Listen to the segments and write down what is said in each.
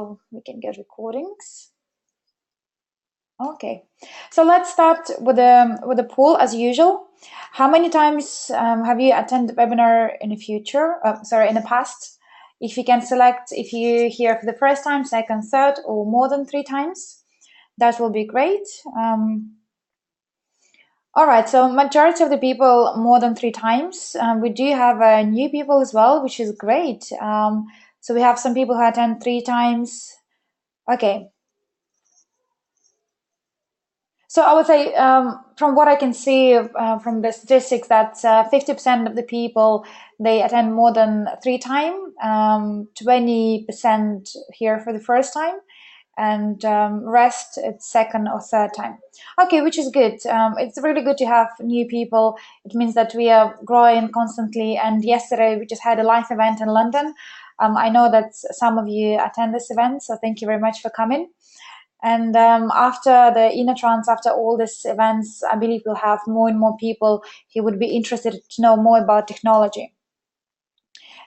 so we can get recordings. Okay, so let's start with the poll as usual. How many times have you attended webinar in the future? Sorry, in the past? If you can select if you here for the first time, second, third, or more than 3 times, that will be great. All right, so majority of the people more than 3 times. We do have new people as well, which is great. So we have some people who attend 3 times. Okay. So I would say, from what I can see from the statistics, that 50% of the people, they attend more than 3 times, 20% here for the first time, and rest it's second or third time. Okay, which is good. It's really good to have new people. It means that we are growing constantly. And yesterday we just had a live event in London. I know that some of you attend this event, so thank you very much for coming. And after the inner trance, after all these events, I believe we'll have more and more people who would be interested to know more about technology.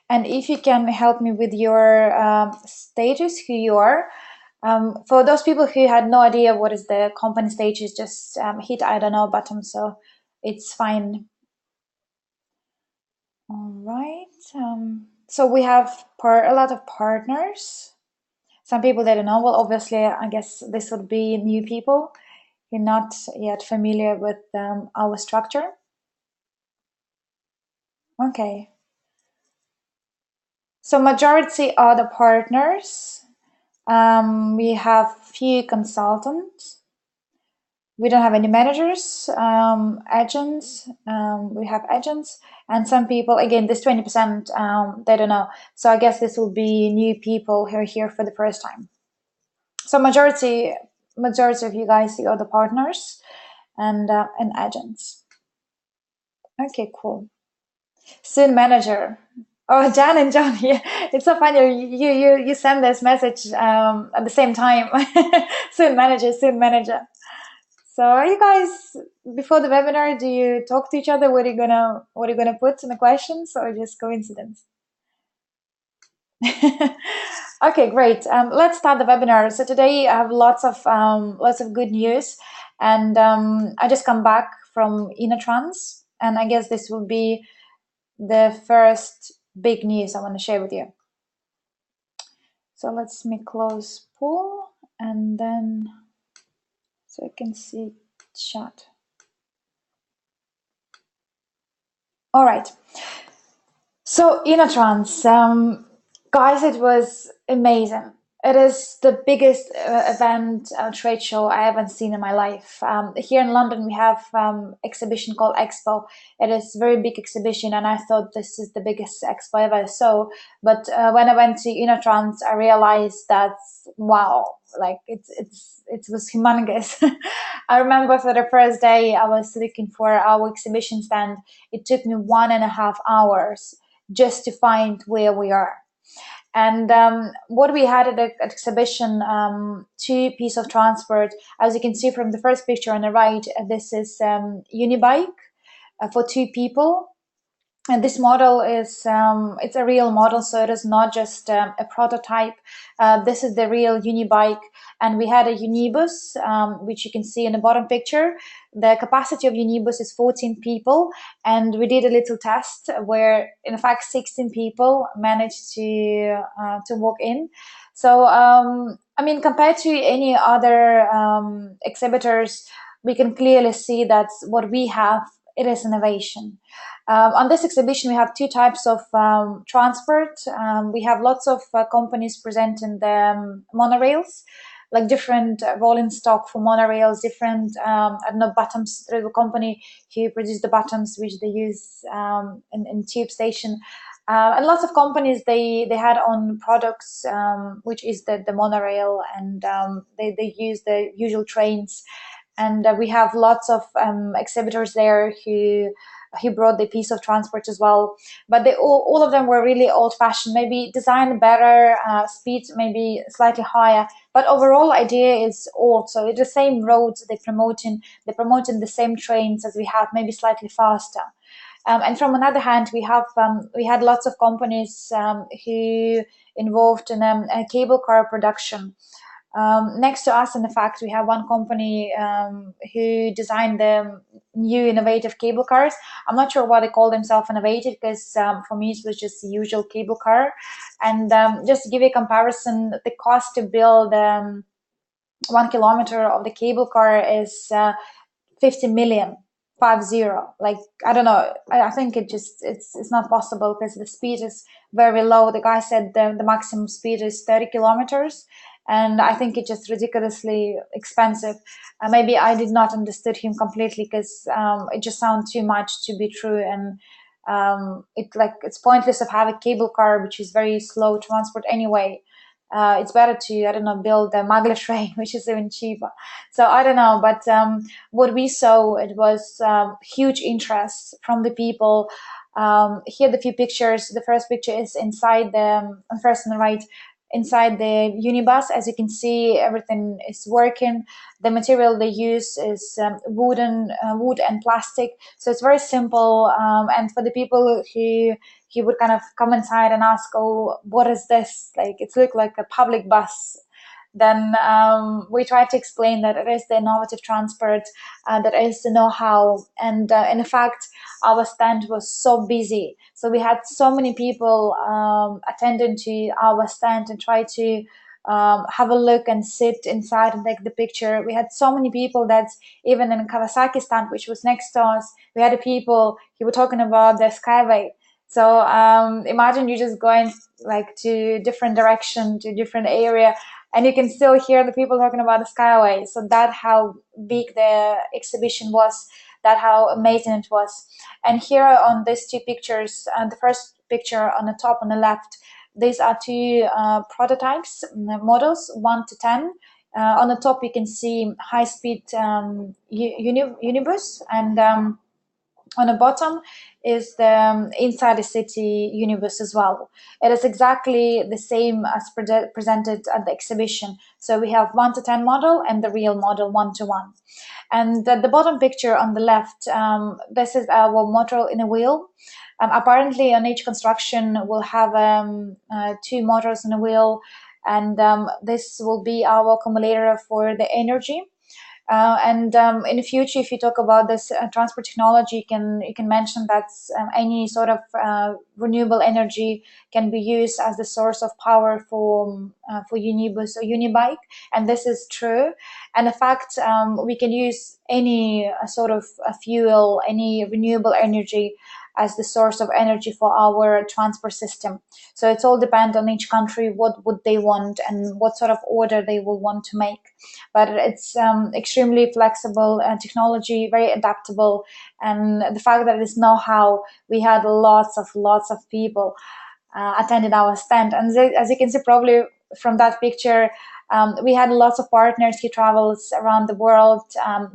And if you can help me with your status, who you are, for those people who had no idea what is the company status, just hit I don't know button, so it's fine. All right. So we have a lot of partners. Some people they don't know. Well, obviously, I guess this would be new people who are not yet familiar with our structure. Okay. So majority are the partners. We have few consultants. We don't have any managers, agents. We have agents, and some people. Again, this 20%, they don't know. So I guess this will be new people who are here for the first time. So majority of you guys are the partners and agents. Okay, cool. Soon manager. Oh, Jan and John, yeah, it's so funny. You send this message at the same time. Soon manager, soon manager. So are you guys before the webinar? Do you talk to each other? What are you gonna put in the questions, or just coincidence? Okay, great. Let's start the webinar. So today I have lots of good news, and I just come back from inner trance, and I guess this will be the first big news I want to share with you. So let's me close pool, and then so I can see chat. All right. So inner trance, guys, it was amazing. It is the biggest event trade show I haven't seen in my life. Here in London, we have exhibition called Expo. It is a very big exhibition, and I thought this is the biggest expo I ever saw. But when I went to Inner Trance, I realized that wow, like it was humongous. I remember for the first day, I was looking for our exhibition stand. It took me 1.5 hours just to find where we are. And what we had at the exhibition, 2 pieces of transport. As you can see from the first picture on the right, this is unibike for 2 people. And this model is it's a real model, so it is not just a prototype. This is the real unibike, and we had a unibus, which you can see in the bottom picture. The capacity of unibus is 14 people, and we did a little test where, in fact, 16 people managed to walk in. So, I mean, compared to any other exhibitors, we can clearly see that what we have, it is innovation. On this exhibition, we have 2 types of transport. We have lots of companies presenting the monorails, like different rolling stock for monorails, different, I don't know, buttons. There's a company who produce the buttons which they use in tube station. And lots of companies, they had on products, which is the monorail, and they use the usual trains. And we have lots of exhibitors there who brought the piece of transport as well. But they all of them were really old-fashioned, maybe designed better, speed maybe slightly higher. But overall idea is old. So it's the same roads they're promoting the same trains as we have, maybe slightly faster. And from another hand, we had lots of companies who involved in a cable car production. Next to us, in fact, we have one company who designed the new innovative cable cars. I'm not sure why they call themselves innovative, because for me it was just the usual cable car. And just to give you a comparison, the cost to build 1 kilometer of the cable car is 50 million, 50. Like, I don't know. I think it's not possible, because the speed is very low. The guy said the maximum speed is 30 kilometers. And I think it's just ridiculously expensive. Maybe I did not understood him completely, because it just sounds too much to be true. And it's pointless of have a cable car, which is very slow transport anyway. It's better to, I don't know, build a maglev train, which is even cheaper. So I don't know, but what we saw, it was huge interest from the people. Here the few pictures. The first picture is inside the first on the right, inside the unibus. As you can see, everything is working. The material they use is wood and plastic, so it's very simple. And for the people who he would kind of come inside and ask, "Oh, what is this? Like, it looked like a public bus." Then we try to explain that it is the innovative transport, that is the know-how. And in fact, our stand was so busy. So we had so many people attending to our stand and try to have a look and sit inside and take the picture. We had so many people that even in Kawasaki stand, which was next to us, we had people who were talking about the SkyWay. So imagine you just going like to different direction, to different area, and you can still hear the people talking about the Skyway. So that how big the exhibition was, that how amazing it was. And here on these two pictures, the first picture on the top on the left, these are two prototypes, models 1 to 10. On the top, you can see high-speed unibus, and on the bottom is the inside the city universe as well. It is exactly the same as presented at the exhibition. So we have 1 to 10 model and the real model 1 to 1. And the bottom picture on the left, this is our motor in a wheel. Apparently on each construction we'll have two motors in a wheel, and this will be our accumulator for the energy. And in the future, if you talk about this transport technology, you can mention that any sort of renewable energy can be used as the source of power for unibus or unibike, and this is true. And in fact, we can use any sort of fuel, any renewable energy as the source of energy for our transport system. So it's all depend on each country what would they want and what sort of order they will want to make. But it's extremely flexible technology, very adaptable, and the fact that it is know-how, we had lots of people attended our stand. And as you can see probably from that picture, we had lots of partners. He travels around the world.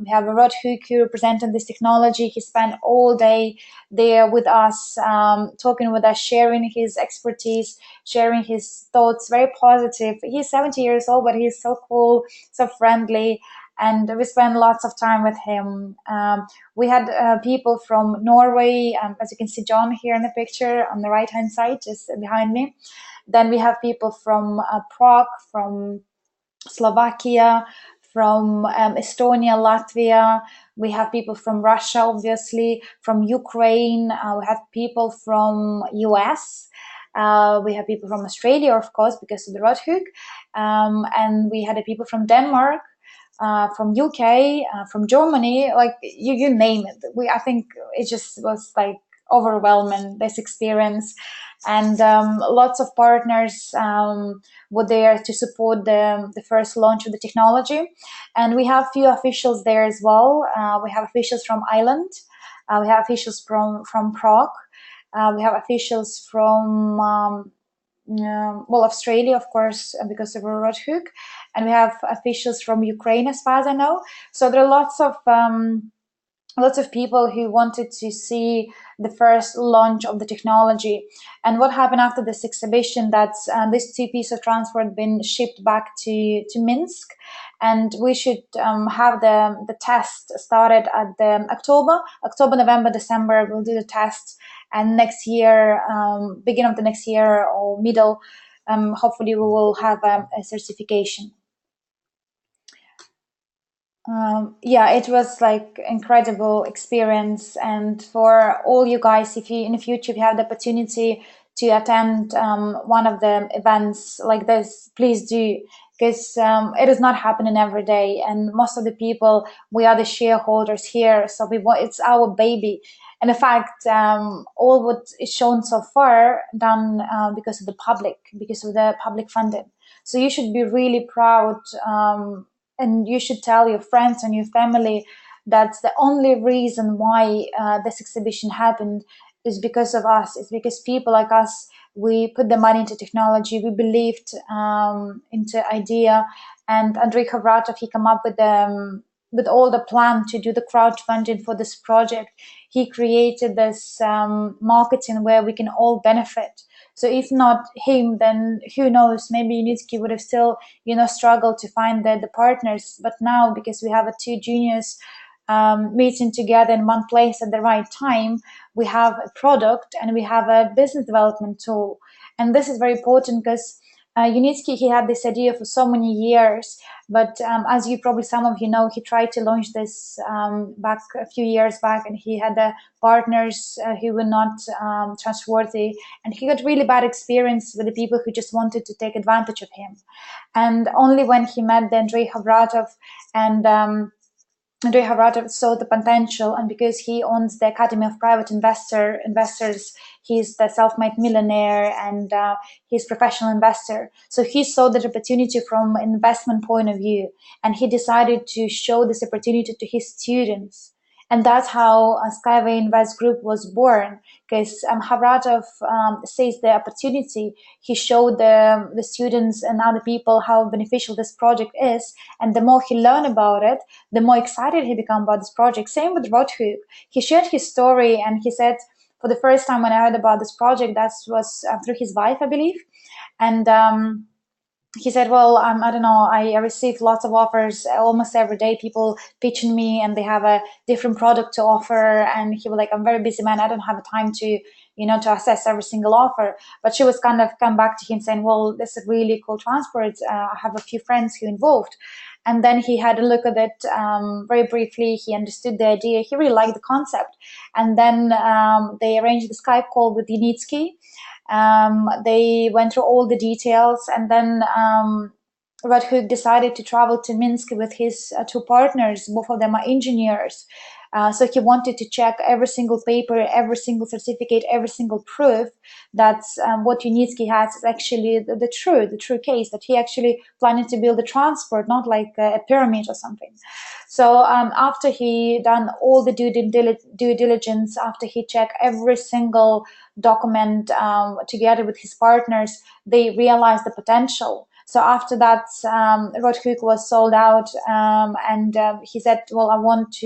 We have a Rod Hook who represented this technology. He spent all day there with us, talking with us, sharing his expertise, sharing his thoughts, very positive. He's 70 years old, but he's so cool, so friendly. And we spent lots of time with him. We had people from Norway, as you can see John here in the picture on the right-hand side, just behind me. Then we have people from Prague, from Slovakia, from Estonia, Latvia. We have people from Russia, obviously, from Ukraine. We have people from US. We have people from Australia, of course, because of the Rod Hook. And we had people from Denmark, from UK, from Germany, like you name it. I think it just was like overwhelming, this experience. And lots of partners were there to support the first launch of the technology. And we have few officials there as well. We have officials from Ireland. We have officials from Prague. We have officials from Australia, of course, because of Rod Hook, and we have officials from Ukraine, as far as I know. So there are lots of lots of people who wanted to see the first launch of the technology. And what happened after this exhibition, that this two pieces of transport had been shipped back to Minsk, and we should have the test started at the October, November, December. We'll do the test, and next year, beginning of the next year or middle, hopefully we will have a certification. Yeah, it was like incredible experience. And for all you guys, if you in the future if you have the opportunity to attend one of the events like this, please do, because it is not happening every day. And most of the people, we are the shareholders here, so we want, it's our baby. And in fact, all what is shown so far done because of the public, because of the public funding. So you should be really proud. And you should tell your friends and your family that's the only reason why this exhibition happened is because of us. It's because people like us, we put the money into technology, we believed into idea, and Andrei Khavratov, he come up with all the plan to do the crowdfunding for this project. He created this marketing where we can all benefit. So if not him, then who knows? Maybe Unitsky would have still, struggled to find the partners. But now, because we have a two juniors meeting together in one place at the right time, we have a product and we have a business development tool. And this is very important because Unitsky, he had this idea for so many years, but as you probably some of you know, he tried to launch this back a few years back, and he had partners who were not trustworthy, and he got really bad experience with the people who just wanted to take advantage of him. And only when he met the Andrei Havratov and Andrei Havratov saw the potential, and because he owns the Academy of Private Investors, he's the self-made millionaire and he's professional investor. So he saw the opportunity from an investment point of view, and he decided to show this opportunity to his students. And that's how SkyWay Invest Group was born, because Havratov sees the opportunity. He showed the students and other people how beneficial this project is. And the more he learned about it, the more excited he became about this project. Same with Rothhook. He shared his story, and he said, for the first time when I heard about this project, that was through his wife, I believe. And he said, well, I don't know, I receive lots of offers almost every day, people pitching me and they have a different product to offer. And he was like, I'm very busy man, I don't have time to, to assess every single offer. But she was kind of come back to him saying, well, this is really cool transport. I have a few friends who involved. And then he had a look at it very briefly. He understood the idea. He really liked the concept. And then they arranged the Skype call with Unitsky. They went through all the details, and then Radhuk decided to travel to Minsk with his two partners. Both of them are engineers. So he wanted to check every single paper, every single certificate, every single proof that what Unitsky has is actually the true case, that he actually planning to build a transport, not like a pyramid or something. So after he done all the due diligence, after he checked every single document together with his partners, they realized the potential. So after that, Rothhook was sold out, and he said, "Well, I want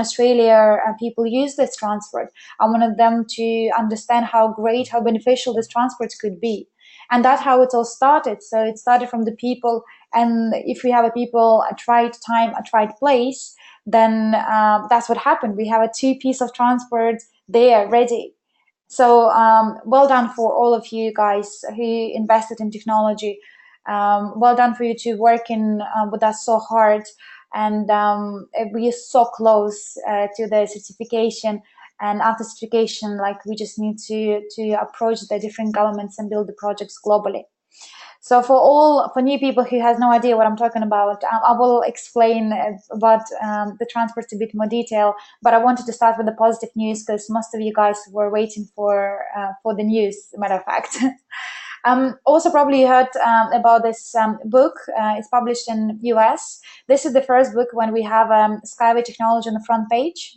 Australia people use this transport. I wanted them to understand how great, how beneficial this transport could be." And that's how it all started. So it started from the people, and if we have a people, a tried time, a tried place, then that's what happened. We have a two-piece of transport there ready. So well done for all of you guys who invested in technology. Well done for you to working with us so hard, and we are so close to the certification. And after certification, like we just need to approach the different governments and build the projects globally. So for new people who has no idea what I'm talking about, I will explain about the transport a bit more detail. But I wanted to start with the positive news because most of you guys were waiting for the news. Matter of fact. Also, probably you heard about this book. It's published in US. This is the first book when we have Skyway technology on the front page.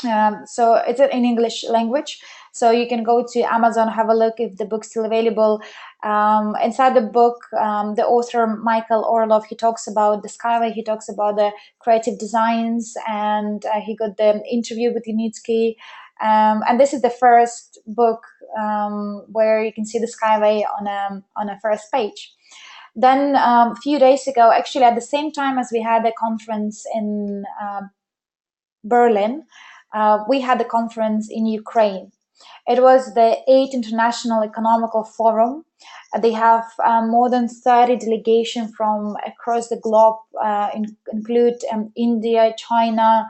So it's in English language. So you can go to Amazon, have a look if the book's still available. Inside the book, the author Michael Orlov, he talks about the SkyWay, he talks about the creative designs, and he got the interview with Unitsky. And this is the first book where you can see the SkyWay on a first page. Then a few days ago, actually at the same time as we had a conference in Berlin, we had a conference in Ukraine. It was the 8th International Economical Forum. They have more than 30 delegations from across the globe, include India, China,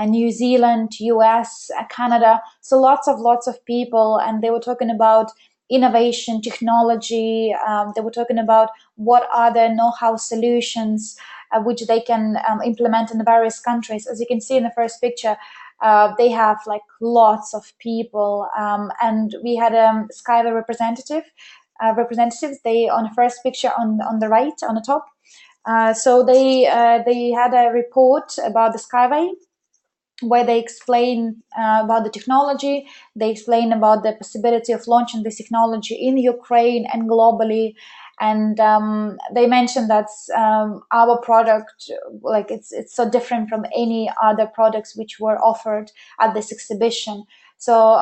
New Zealand, US, Canada. So lots of people, and they were talking about innovation, technology. They were talking about what are the know-how solutions which they can implement in the various countries. As you can see in the first picture, they have like lots of people, and we had a Skyway representatives. They on the first picture on the right on the top. So they had a report about the Skyway, where they explain about the technology. They explain about the possibility of launching this technology in Ukraine and globally. And they mentioned that our product, like it's so different from any other products which were offered at this exhibition. So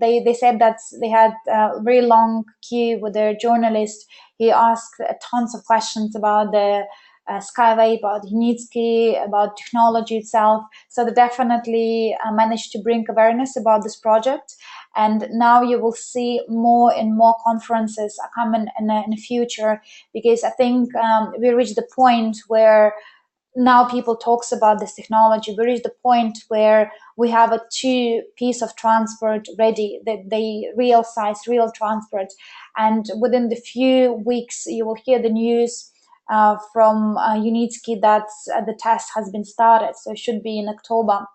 they said that they had a very long queue with their journalist. He asked tons of questions about the Skyway, about Unitsky, about technology itself. So they definitely managed to bring awareness about this project. And now you will see more and more conferences coming in the future, because I think we reached the point where now people talks about this technology. We reached the point where we have a two piece of transport ready, that they real size, real transport. And within the few weeks, you will hear the news from Unitsky that the test has been started. So it should be in October,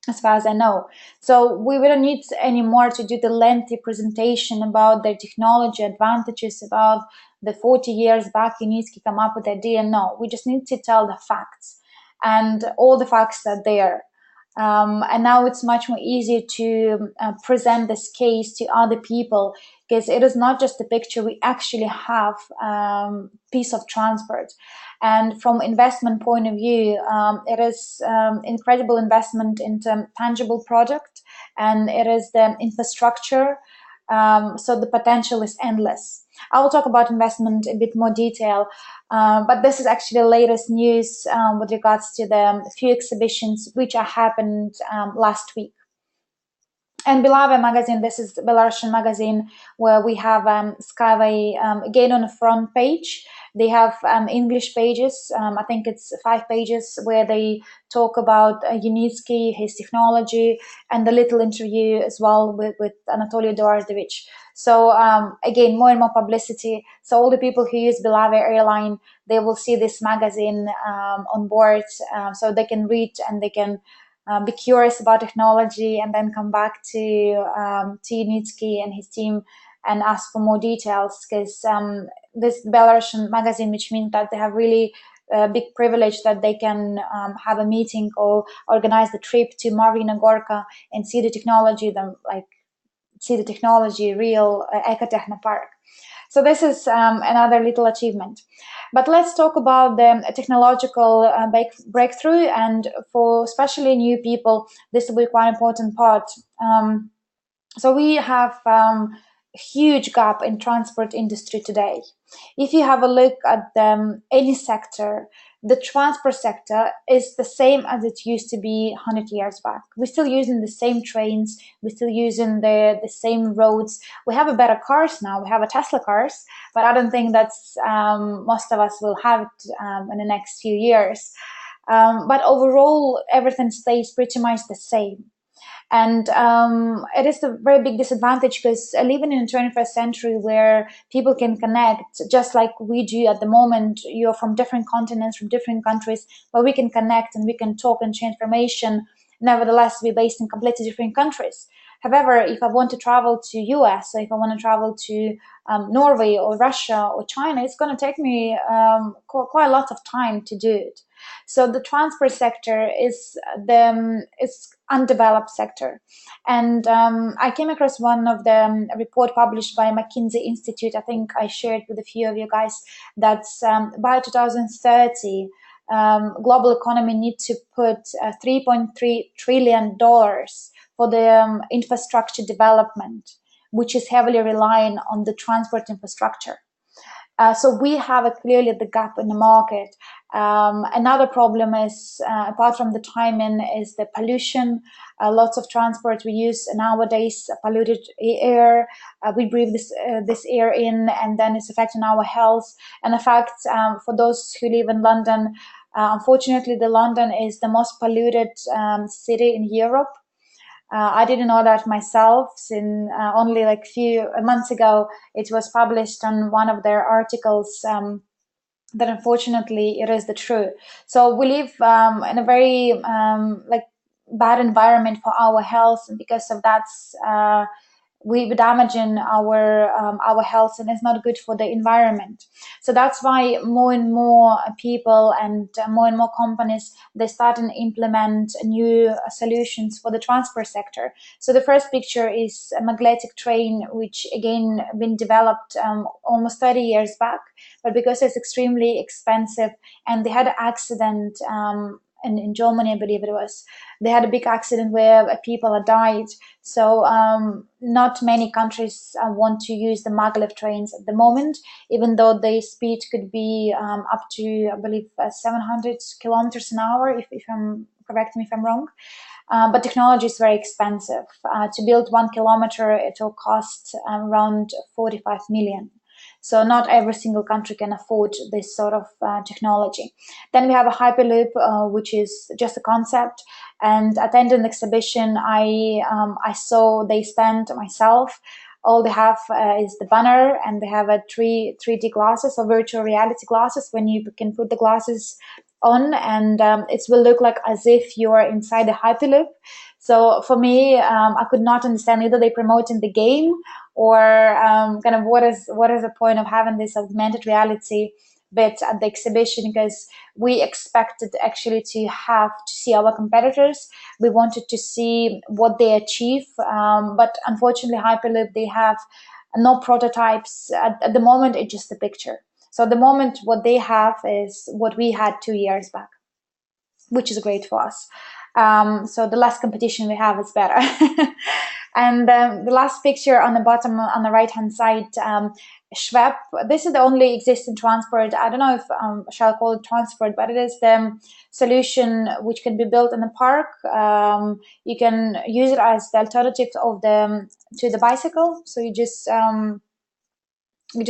as far as I know. So we don't need anymore to do the lengthy presentation about their technology advantages, about the 40 years back Unitsky come up with the idea. No, we just need to tell the facts, and all the facts are there. And now it's much more easy to present this case to other people, because it is not just a picture. We actually have piece of transport. And from investment point of view, it is incredible investment into tangible product, and it is the infrastructure. So the potential is endless. I will talk about investment in a bit more detail, but this is actually the latest news with regards to the few exhibitions which happened last week. And Belave magazine, this is Belarusian magazine, where we have Skyway again on the front page. They have English pages. I think it's 5 pages where they talk about Unitsky, his technology, and the little interview as well with Anatoly Eduardovich. So again, more and more publicity. So all the people who use Belave airline, they will see this magazine on board, so they can read and they can be curious about technology, and then come back to Unitsky and his team and ask for more details, because this Belarusian magazine, which means that they have really big privilege that they can have a meeting or organize the trip to Marina Gorka and see the technology, real Ecotechno Park. So this is another little achievement. But let's talk about the technological breakthrough. And for especially new people, this will be quite an important part. So we have a huge gap in transport industry today. If you have a look at any sector, the transport sector is the same as it used to be 100 years back. We're still using the same trains. We're still using the same roads. We have a better cars now. We have a Tesla cars, but I don't think that's most of us will have it in the next few years. But overall, everything stays pretty much the same. And it is a very big disadvantage, because living in the 21st century where people can connect just like we do at the moment, you're from different continents, from different countries, but we can connect and we can talk and share information. Nevertheless, we're based in completely different countries. However, if I want to travel to US, or if I want to travel to Norway or Russia or China, it's going to take me quite a lot of time to do it. So the transport sector is undeveloped sector, and I came across one of the report published by McKinsey Institute. I think I shared with a few of you guys that's by 2030. Global economy need to put $3.3 trillion for the infrastructure development, which is heavily relying on the transport infrastructure. So we have clearly the gap in the market. Another problem is, apart from the timing, is the pollution. Lots of transport we use nowadays polluted air. We breathe this air in, and then it's affecting our health. And in fact, for those who live in London, unfortunately, the London is the most polluted city in Europe. I didn't know that myself. Since only like few months ago, it was published on one of their articles that unfortunately it is the truth. So we live in a very like bad environment for our health, and because of that, we damaging our health, and it's not good for the environment. So that's why more and more people and more and more companies, they start and implement new solutions for the transport sector. So the first picture is a magnetic train, which again been developed almost 30 years back, but because it's extremely expensive, and they had an accident in Germany, I believe it was. They had a big accident where people had died. So not many countries want to use the maglev trains at the moment, even though the speed could be up to, I believe, 700 kilometers an hour, if I'm correct me if I'm wrong. But technology is very expensive. To build 1 kilometer, it will cost around 45 million. So not every single country can afford this sort of technology. Then we have a Hyperloop, which is just a concept. And attending an exhibition, I saw they stand myself. All they have is the banner, and they have a 3D glasses or virtual reality glasses when you can put the glasses on, and it will look like as if you are inside the Hyperloop. So for me, I could not understand either they promoting the game or kind of what is the point of having this augmented reality bit at the exhibition, because we expected actually to see our competitors. We wanted to see what they achieve, but unfortunately Hyperloop, they have no prototypes at the moment. It's just a picture. So at the moment what they have is what we had 2 years back, which is great for us. So the less competition we have is better. And the last picture on the bottom, on the right hand side, Schweb. This is the only existing transport. I don't know if shall call it transport, but it is the solution which can be built in the park. You can use it as the alternative of to the bicycle. So you just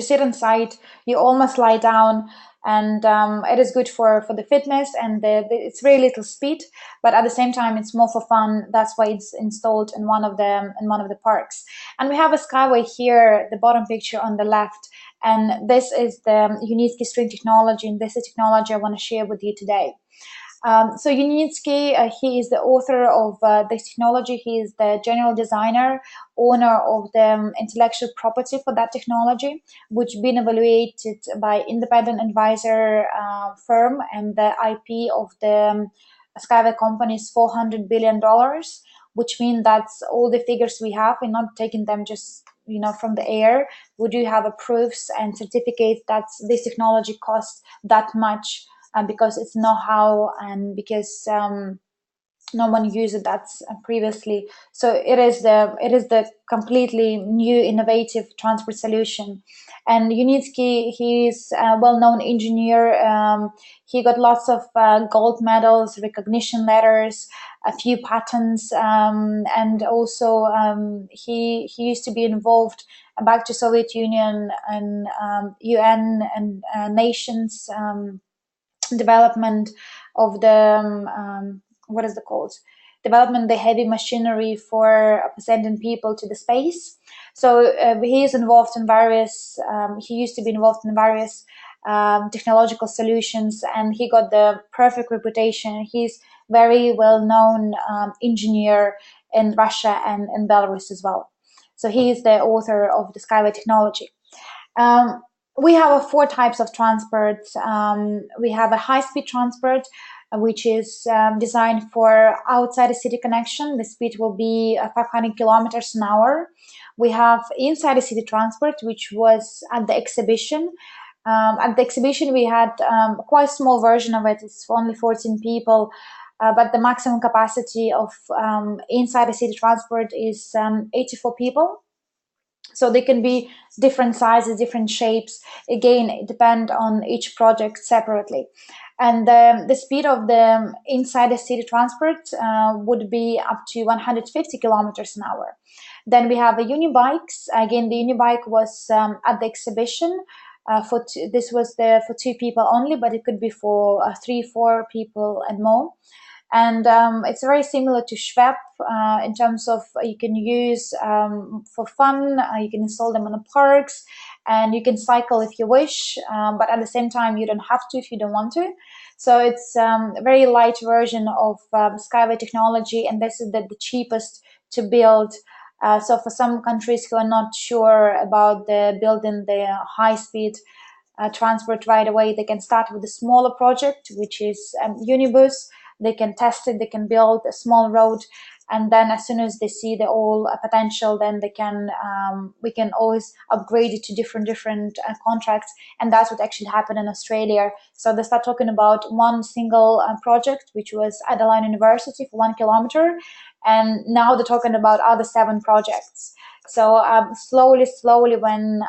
sit inside, you almost lie down, and it is good for the fitness, and it's very little speed, but at the same time it's more for fun. That's why it's installed in one of the parks. And we have a SkyWay here, the bottom picture on the left, and this is the Unitsky string technology, and this is technology I want to share with you today. So Unitsky, he is the author of this technology. He is the general designer, owner of the intellectual property for that technology, which been evaluated by independent advisor firm, and the IP of the SkyWay company is $400 billion, which means that's all the figures we have. We're not taking them just from the air. We do have proofs and certificates that this technology costs that much. Because it's know-how, and because no one used that previously. So it is the completely new innovative transport solution. And Unitsky, he's a well-known engineer. He got lots of gold medals, recognition letters, a few patents, and also he used to be involved back to Soviet Union and UN and nations development of the what is it called? Development the heavy machinery for sending people to the space. So he is involved in various. He used to be involved in various technological solutions, and he got the perfect reputation. He's very well known engineer, in Russia and in Belarus as well. So he is the author of the SkyWay technology. Um, we have four types of transport. We have a high-speed transport, which is designed for outside the city connection. The speed will be 500 kilometers an hour. We have inside the city transport, which was at the exhibition. At the exhibition, we had quite a small version of it. It's only 14 people, but the maximum capacity of inside the city transport is 84 people. So they can be different sizes, different shapes. Again, it depends on each project separately. And the speed of the inside the city transport would be up to 150 kilometers an hour. Then we have the unibikes. Again, the unibike was at the exhibition. This was there for two people only, but it could be for three, four people and more. And it's very similar to Schwepp in terms of you can use for fun, you can install them in the parks, and you can cycle if you wish, but at the same time, you don't have to if you don't want to. So it's a very light version of SkyWay technology, and this is the cheapest to build. So for some countries who are not sure about building the high-speed transport right away, they can start with a smaller project, which is Unibus. They can test it, they can build a small road, and then as soon as they see the all potential, then they can we can always upgrade it to different contracts. And that's what actually happened in Australia. So they start talking about one single project, which was Adelaide University for 1 kilometer, and now they're talking about other 7 projects. So slowly, when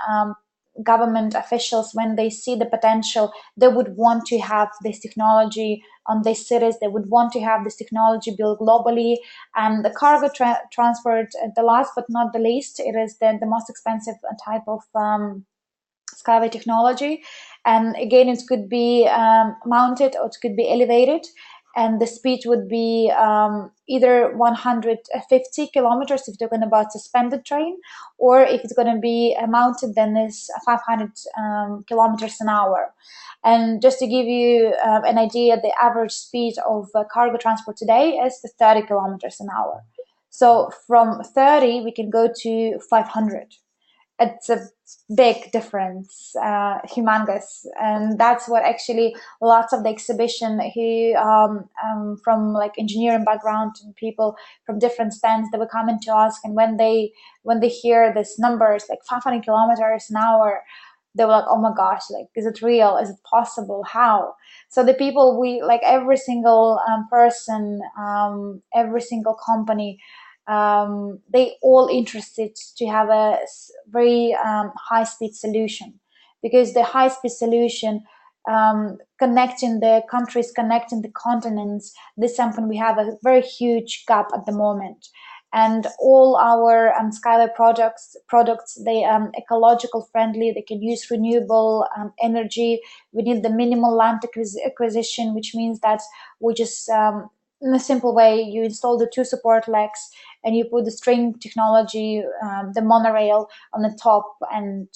government officials, when they see the potential, they would want to have this technology on their cities. They would want to have this technology built globally. And the cargo transport, the last but not the least, it is the most expensive type of SkyWay technology. And again, it could be mounted or it could be elevated. And the speed would be either 150 kilometers if you're talking about suspended train, or if it's going to be mounted, then it's 500 kilometers an hour. And just to give you an idea, the average speed of cargo transport today is 30 kilometers an hour. So from 30, we can go to 500. It's a big difference, humongous, and that's what actually lots of the exhibition who from like engineering background and people from different stands, they were coming to us, and when they hear this numbers like 500 kilometers an hour, they were like, oh my gosh, like, is it real? Is it possible? How? So the people, we like every single person, every single company, they all interested to have a very high-speed solution, because the high-speed solution connecting the countries, connecting the continents, this is something we have a very huge gap at the moment. And all our SkyWay products, they ecological friendly. They can use renewable energy. We need the minimal land acquisition, which means that we just in a simple way, you install the 2 support legs and you put the string technology, the monorail on the top, and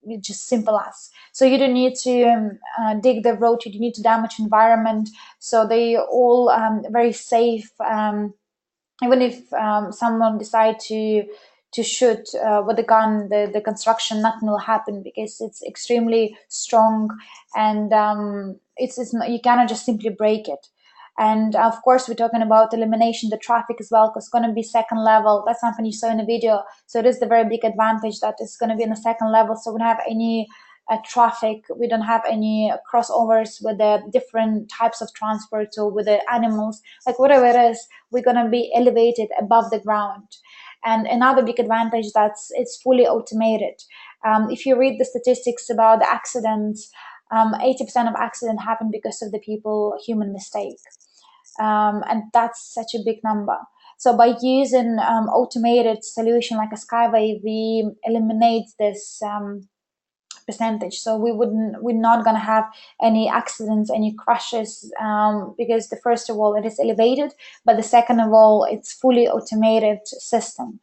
it's just simple as. So you don't need to dig the road, you don't need to damage environment. So they all very safe. Even if someone decide to shoot with a gun, the construction, nothing will happen, because it's extremely strong, and it's not, you cannot just simply break it. And of course, we're talking about elimination the traffic as well, because it's going to be second level. That's something you saw in the video. So it is the very big advantage that it's going to be in the second level. So we don't have any traffic. We don't have any crossovers with the different types of transport or with the animals. Like whatever it is, we're going to be elevated above the ground. And another big advantage, that's it's fully automated. If you read the statistics about the accidents, 80% of accidents happen because of the human mistake. And that's such a big number. So by using automated solution like a SkyWay, we eliminate this percentage. So we're not going to have any accidents, any crashes, because the first of all, it is elevated, but the second of all, it's fully automated system.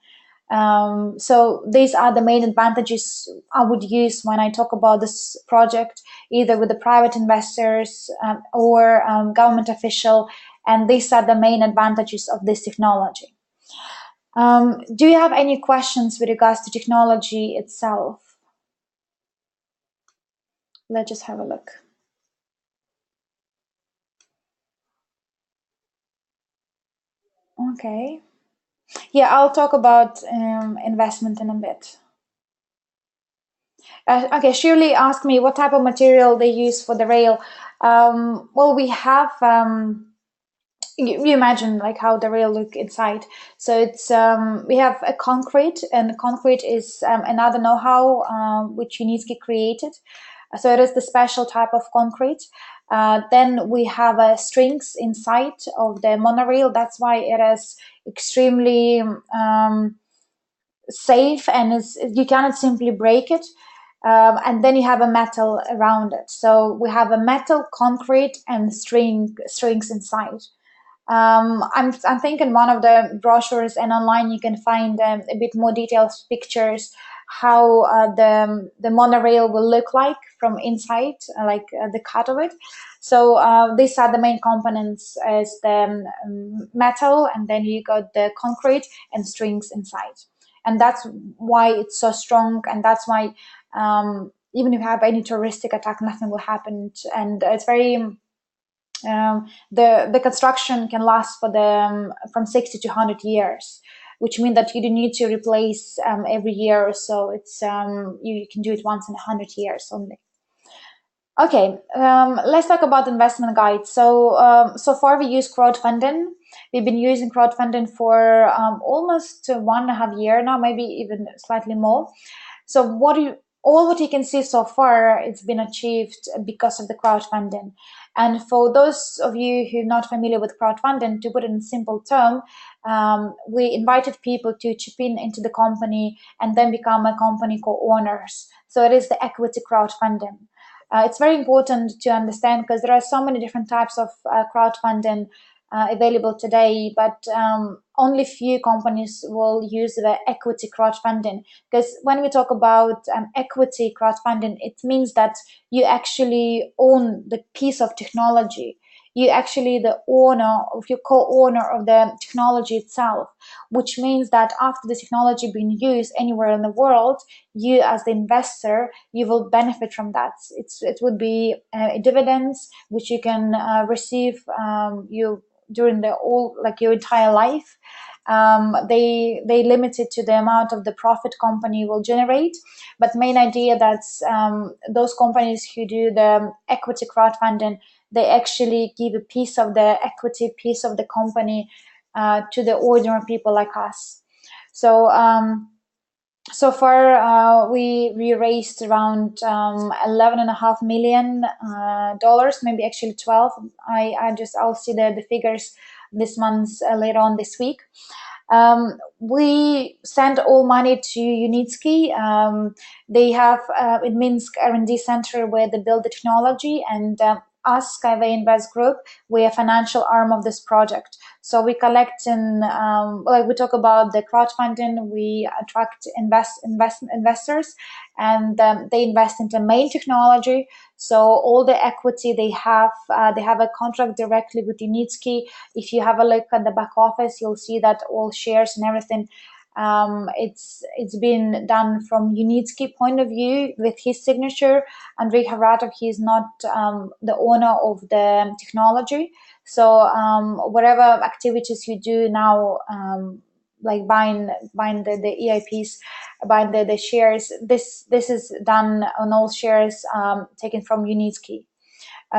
So these are the main advantages I would use when I talk about this project, either with the private investors or government official, and these are the main advantages of this technology. Do you have any questions with regards to technology itself? Let's just have a look. Okay. Yeah, I'll talk about investment in a bit. Okay, Shirley asked me what type of material they use for the rail. Well, we have you imagine like how the rail look inside. So it's we have a concrete, and concrete is another know-how which Unitsky created. So it is the special type of concrete. Then we have strings inside of the monorail. That's why it is extremely safe, and you cannot simply break it. And then you have a metal around it. So we have a metal, concrete, and strings inside. I'm thinking one of the brochures and online you can find a bit more detailed pictures how the monorail will look like from inside, like the cut of it. So these are the main components as the metal, and then you got the concrete and strings inside, and that's why it's so strong, and that's why even if you have any terroristic attack, nothing will happen, and it's very the construction can last for the from 60 to 100 years, which means that you don't need to replace every year or so. It's you can do it once in 100 years only. Okay, let's talk about investment guides. So so far we use crowdfunding. We've been using crowdfunding for almost 1.5 years now, maybe even slightly more. So what you can see so far, it's been achieved because of the crowdfunding. And for those of you who are not familiar with crowdfunding, to put it in simple term, we invited people to chip in into the company and then become a company co-owners. So it is the equity crowdfunding. It's very important to understand because there are so many different types of crowdfunding available today, but only few companies will use the equity crowdfunding. Because when we talk about equity crowdfunding, it means that you actually own the piece of technology. You actually the owner of your co-owner of the technology itself, which means that after the technology being used anywhere in the world, you as the investor, you will benefit from that. It would be dividends which you can receive you during the all like your entire life. They limit it to the amount of the profit company will generate, but main idea that's those companies who do the equity crowdfunding, they actually give a piece of the equity, piece of the company to the ordinary people like us. So so far we raised around 11.5 million dollars, maybe actually 12. I'll see the figures this month later on this week. We send all money to Unitsky. They have in Minsk R&D center where they build the technology, and us, SkyWay Invest Group, we're a financial arm of this project. So we collect in, like we talk about the crowdfunding, we attract investors, and they invest into main technology. So all the equity they have a contract directly with Unitsky. If you have a look at the back office, you'll see that all shares and everything, it's been done from Unitsky point of view with his signature. Andrei Haratov, he is not the owner of the technology. So whatever activities you do now, like buying the EIPs, buying the shares, this is done on all shares taken from Unitsky.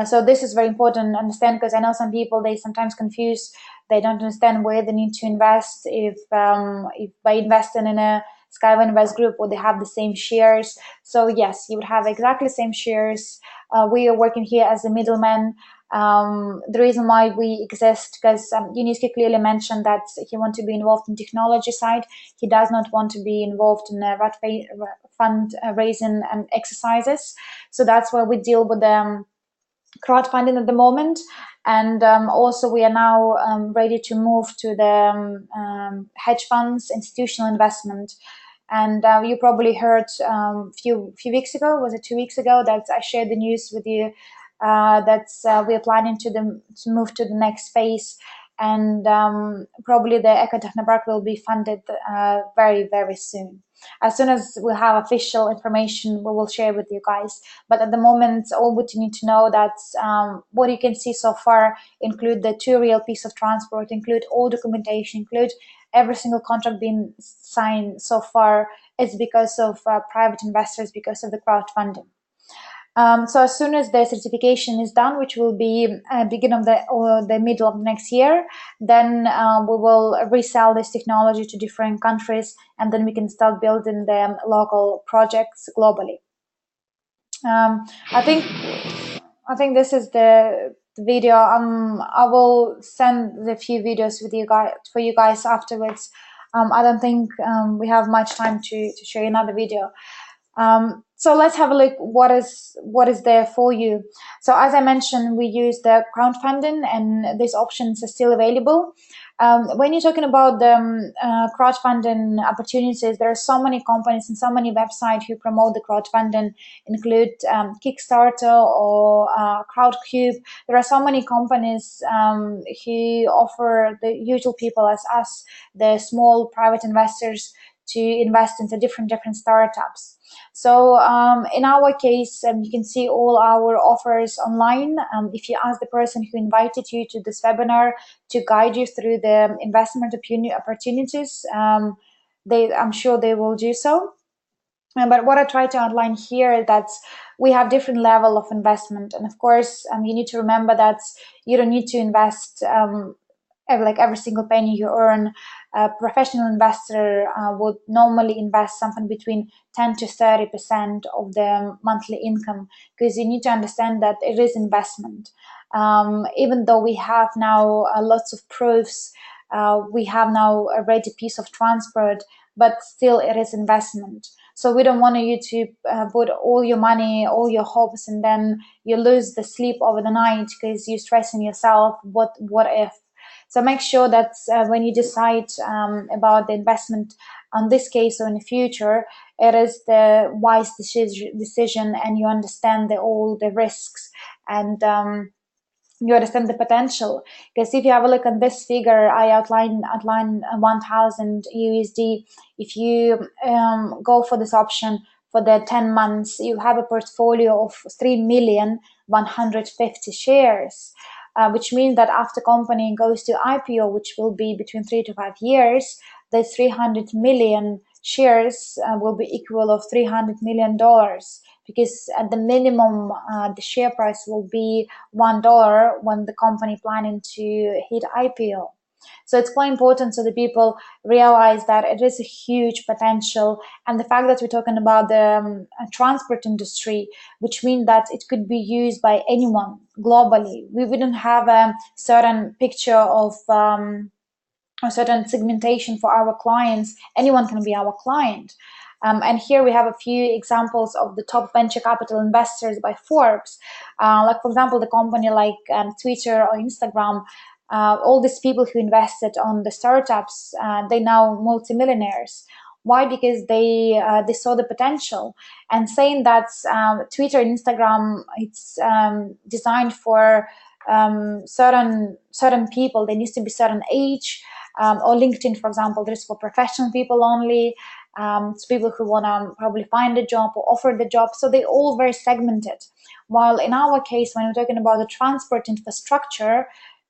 So this is very important to understand, because I know some people, they sometimes confuse, they don't understand where they need to invest, if by investing in a SkyWay Invest Group, or they have the same shares. So yes, you would have exactly the same shares. We are working here as a middleman. The reason why we exist, because Unitsky clearly mentioned that he wants to be involved in technology side. He does not want to be involved in fund raising exercises. So that's why we deal with crowdfunding at the moment. And also we are now ready to move to the hedge funds, institutional investment. And you probably heard few weeks ago, was it 2 weeks ago, that I shared the news with you that we are planning to move to the next phase. and probably the Eco Technopark will be funded very, very soon. As soon as we have official information, we will share with you guys. But at the moment, all what you need to know that what you can see so far include the 2 real piece of transport, include all documentation, include every single contract being signed so far. It's because of private investors, because of the crowdfunding. So as soon as the certification is done, which will be beginning of the middle of next year, then we will resell this technology to different countries, and then we can start building the local projects globally. I think this is the video. I will send the few videos with you guys for you guys afterwards. I don't think we have much time to show you another video. So let's have a look what is there for you. So as I mentioned, we use the crowdfunding, and these options are still available. When you're talking about the crowdfunding opportunities, there are so many companies and so many websites who promote the crowdfunding, include Kickstarter or Crowdcube. There are so many companies who offer the usual people as us, the small private investors, to invest into different startups. So in our case, you can see all our offers online. If you ask the person who invited you to this webinar to guide you through the investment opportunities, I'm sure they will do so. But what I try to outline here is that we have different level of investment. And of course, you need to remember that you don't need to invest like every single penny you earn. A professional investor would normally invest something between 10 to 30% of their monthly income, because you need to understand that it is investment. Even though we have now lots of proofs, we have now a ready piece of transport, but still it is investment. So we don't want you to put all your money, all your hopes, and then you lose the sleep over the night because you're stressing yourself, what if? So make sure that when you decide about the investment on this case or in the future, it is the wise decision, and you understand all the risks, and you understand the potential. Because if you have a look at this figure, I outline 1,000 USD. If you go for this option for the 10 months, you have a portfolio of 3,150 shares. Which means that after company goes to IPO, which will be between 3 to 5 years, the 300 million shares will be equal of $300 million, because at the minimum, the share price will be $1 when the company planning to hit IPO. So it's quite important so the people realize that it is a huge potential, and the fact that we're talking about the transport industry, which means that it could be used by anyone globally. We wouldn't have a certain picture of a certain segmentation for our clients. Anyone can be our client. And here we have a few examples of the top venture capital investors by Forbes. Like, for example, the company like Twitter or Instagram. All these people who invested on the startups, they now multimillionaires. Why? Because they saw the potential, and saying that Twitter and Instagram, it's designed for certain people. There needs to be certain age, or LinkedIn, for example, there's for professional people only. It's people who want to probably find a job or offer the job. So they all very segmented. While in our case, when we're talking about the transport infrastructure,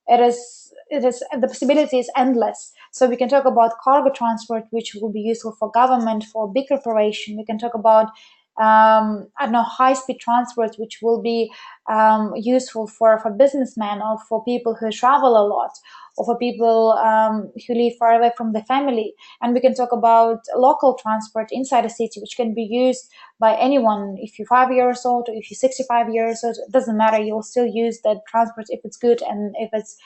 it is the possibility is endless. So we can talk about cargo transport, which will be useful for government, for big corporation. We can talk about high-speed transport, which will be useful for businessmen, or for people who travel a lot, or for people who live far away from the family. And we can talk about local transport inside a city, which can be used by anyone. If you're 5 years old, or if you're 65 years old, it doesn't matter. You'll still use that transport if it's good, and if it's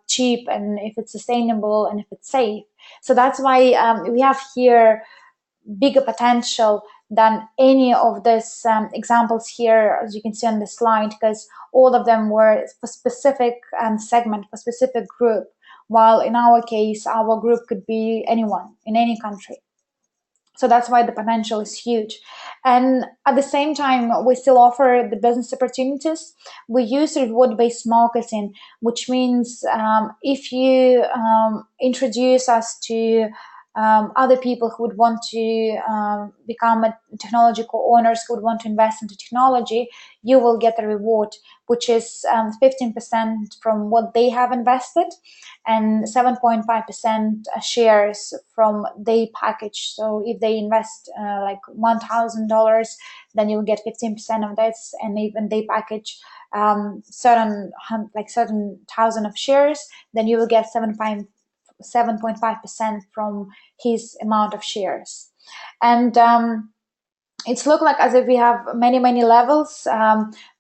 cheap, and if it's sustainable, and if it's safe. So that's why we have here bigger potential than any of these examples here, as you can see on the slide, because all of them were for specific segment, for specific group, while in our case, our group could be anyone in any country. So that's why the potential is huge. And at the same time, we still offer the business opportunities. We use reward-based marketing, which means if you introduce us to other people who would want to become a technological owners, who would want to invest into technology, you will get a reward, which is 15% from what they have invested and 7.5% shares from their package. So if they invest like $1,000, then you'll get 15% of this, and even they package certain thousand of shares, then you will get 7.5% from his amount of shares. And it's look like as if we have many levels,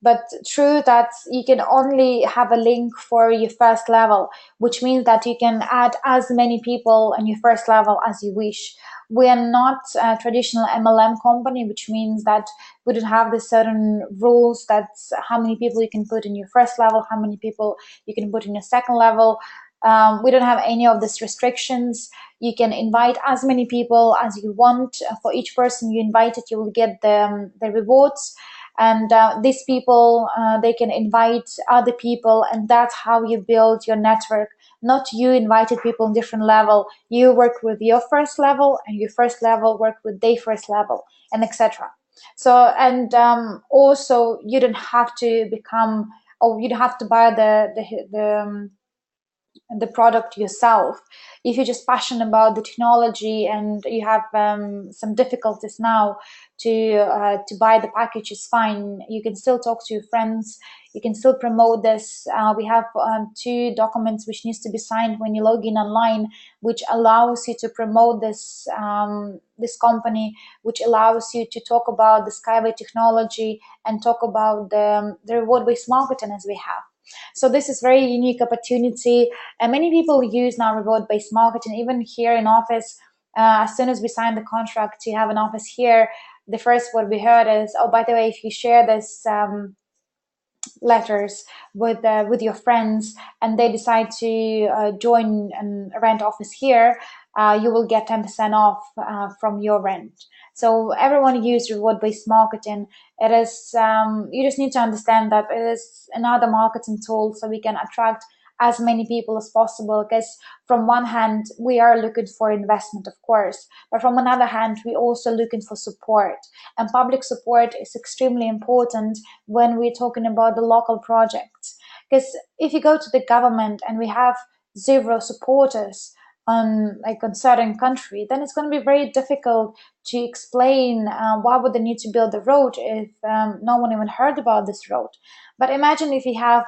but true that you can only have a link for your first level, which means that you can add as many people on your first level as you wish. We are not a traditional MLM company, which means that we don't have the certain rules that's how many people you can put in your first level, how many people you can put in your second level. We don't have any of these restrictions. You can invite as many people as you want. For each person you invited, you will get the rewards. And these people, they can invite other people, and that's how you build your network. Not you invited people on different level. You work with your first level, and your first level work with their first level, and etc. So, and also you don't have to become, or you don't have to buy the product yourself. If you're just passionate about the technology and you have some difficulties now to buy the package, is fine. You can still talk to your friends. You can still promote this. We have two documents which needs to be signed when you log in online, which allows you to promote this company, which allows you to talk about the SkyWay technology and talk about the reward-based marketing as we have. So this is very unique opportunity, and many people use now reward-based marketing. Even here in office, as soon as we sign the contract to have an office here, the first what we heard is, oh, by the way, if you share this letters with your friends and they decide to join and rent office here, you will get 10% off from your rent. So everyone use reward-based marketing. It is you just need to understand that it is another marketing tool, so we can attract as many people as possible, because from one hand we are looking for investment, of course, but from another hand we also looking for support, and public support is extremely important when we're talking about the local projects. Because if you go to the government and we have zero supporters on certain country, then it's going to be very difficult to explain why would they need to build the road if no one even heard about this road. But imagine if you have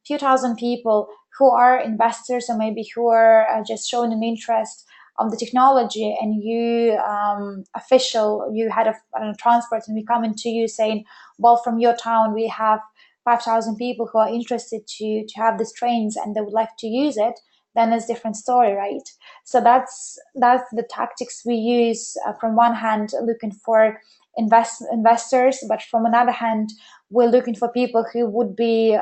few thousand people who are investors, or maybe who are just showing an interest of the technology, and you official, you had a transport, and we come into you saying, well, from your town we have 5,000 people who are interested to have these trains and they would like to use it, then it's a different story, right? So that's the tactics we use. From one hand, looking for investors, but from another hand, we're looking for people who would be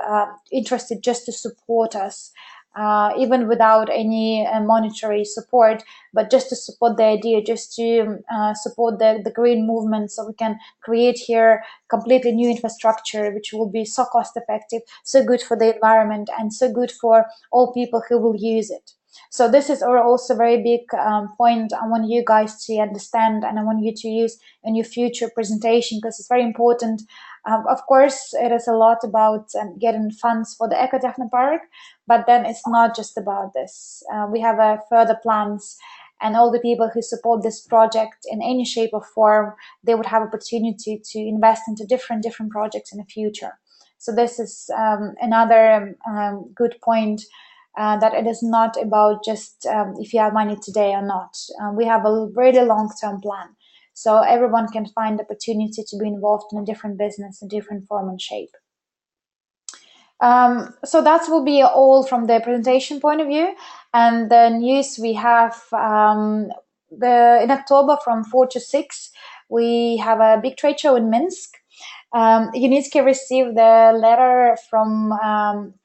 interested just to support us, even without any monetary support, but just to support the idea, just to support the green movement, so we can create here completely new infrastructure, which will be so cost effective, so good for the environment, and so good for all people who will use it. So this is also a very big point I want you guys to understand, and I want you to use in your future presentation, because it's very important. Of course, it is a lot about getting funds for the Eco Technopark, but then it's not just about this. We have further plans, and all the people who support this project in any shape or form, they would have opportunity to invest into different projects in the future. So this is another good point. That it is not about just if you have money today or not. We have a really long-term plan. So everyone can find the opportunity to be involved in a different business, a different form and shape. So that will be all from the presentation point of view. And the news we have in October from 4 to 6, we have a big trade show in Minsk. Unitsky received the letter from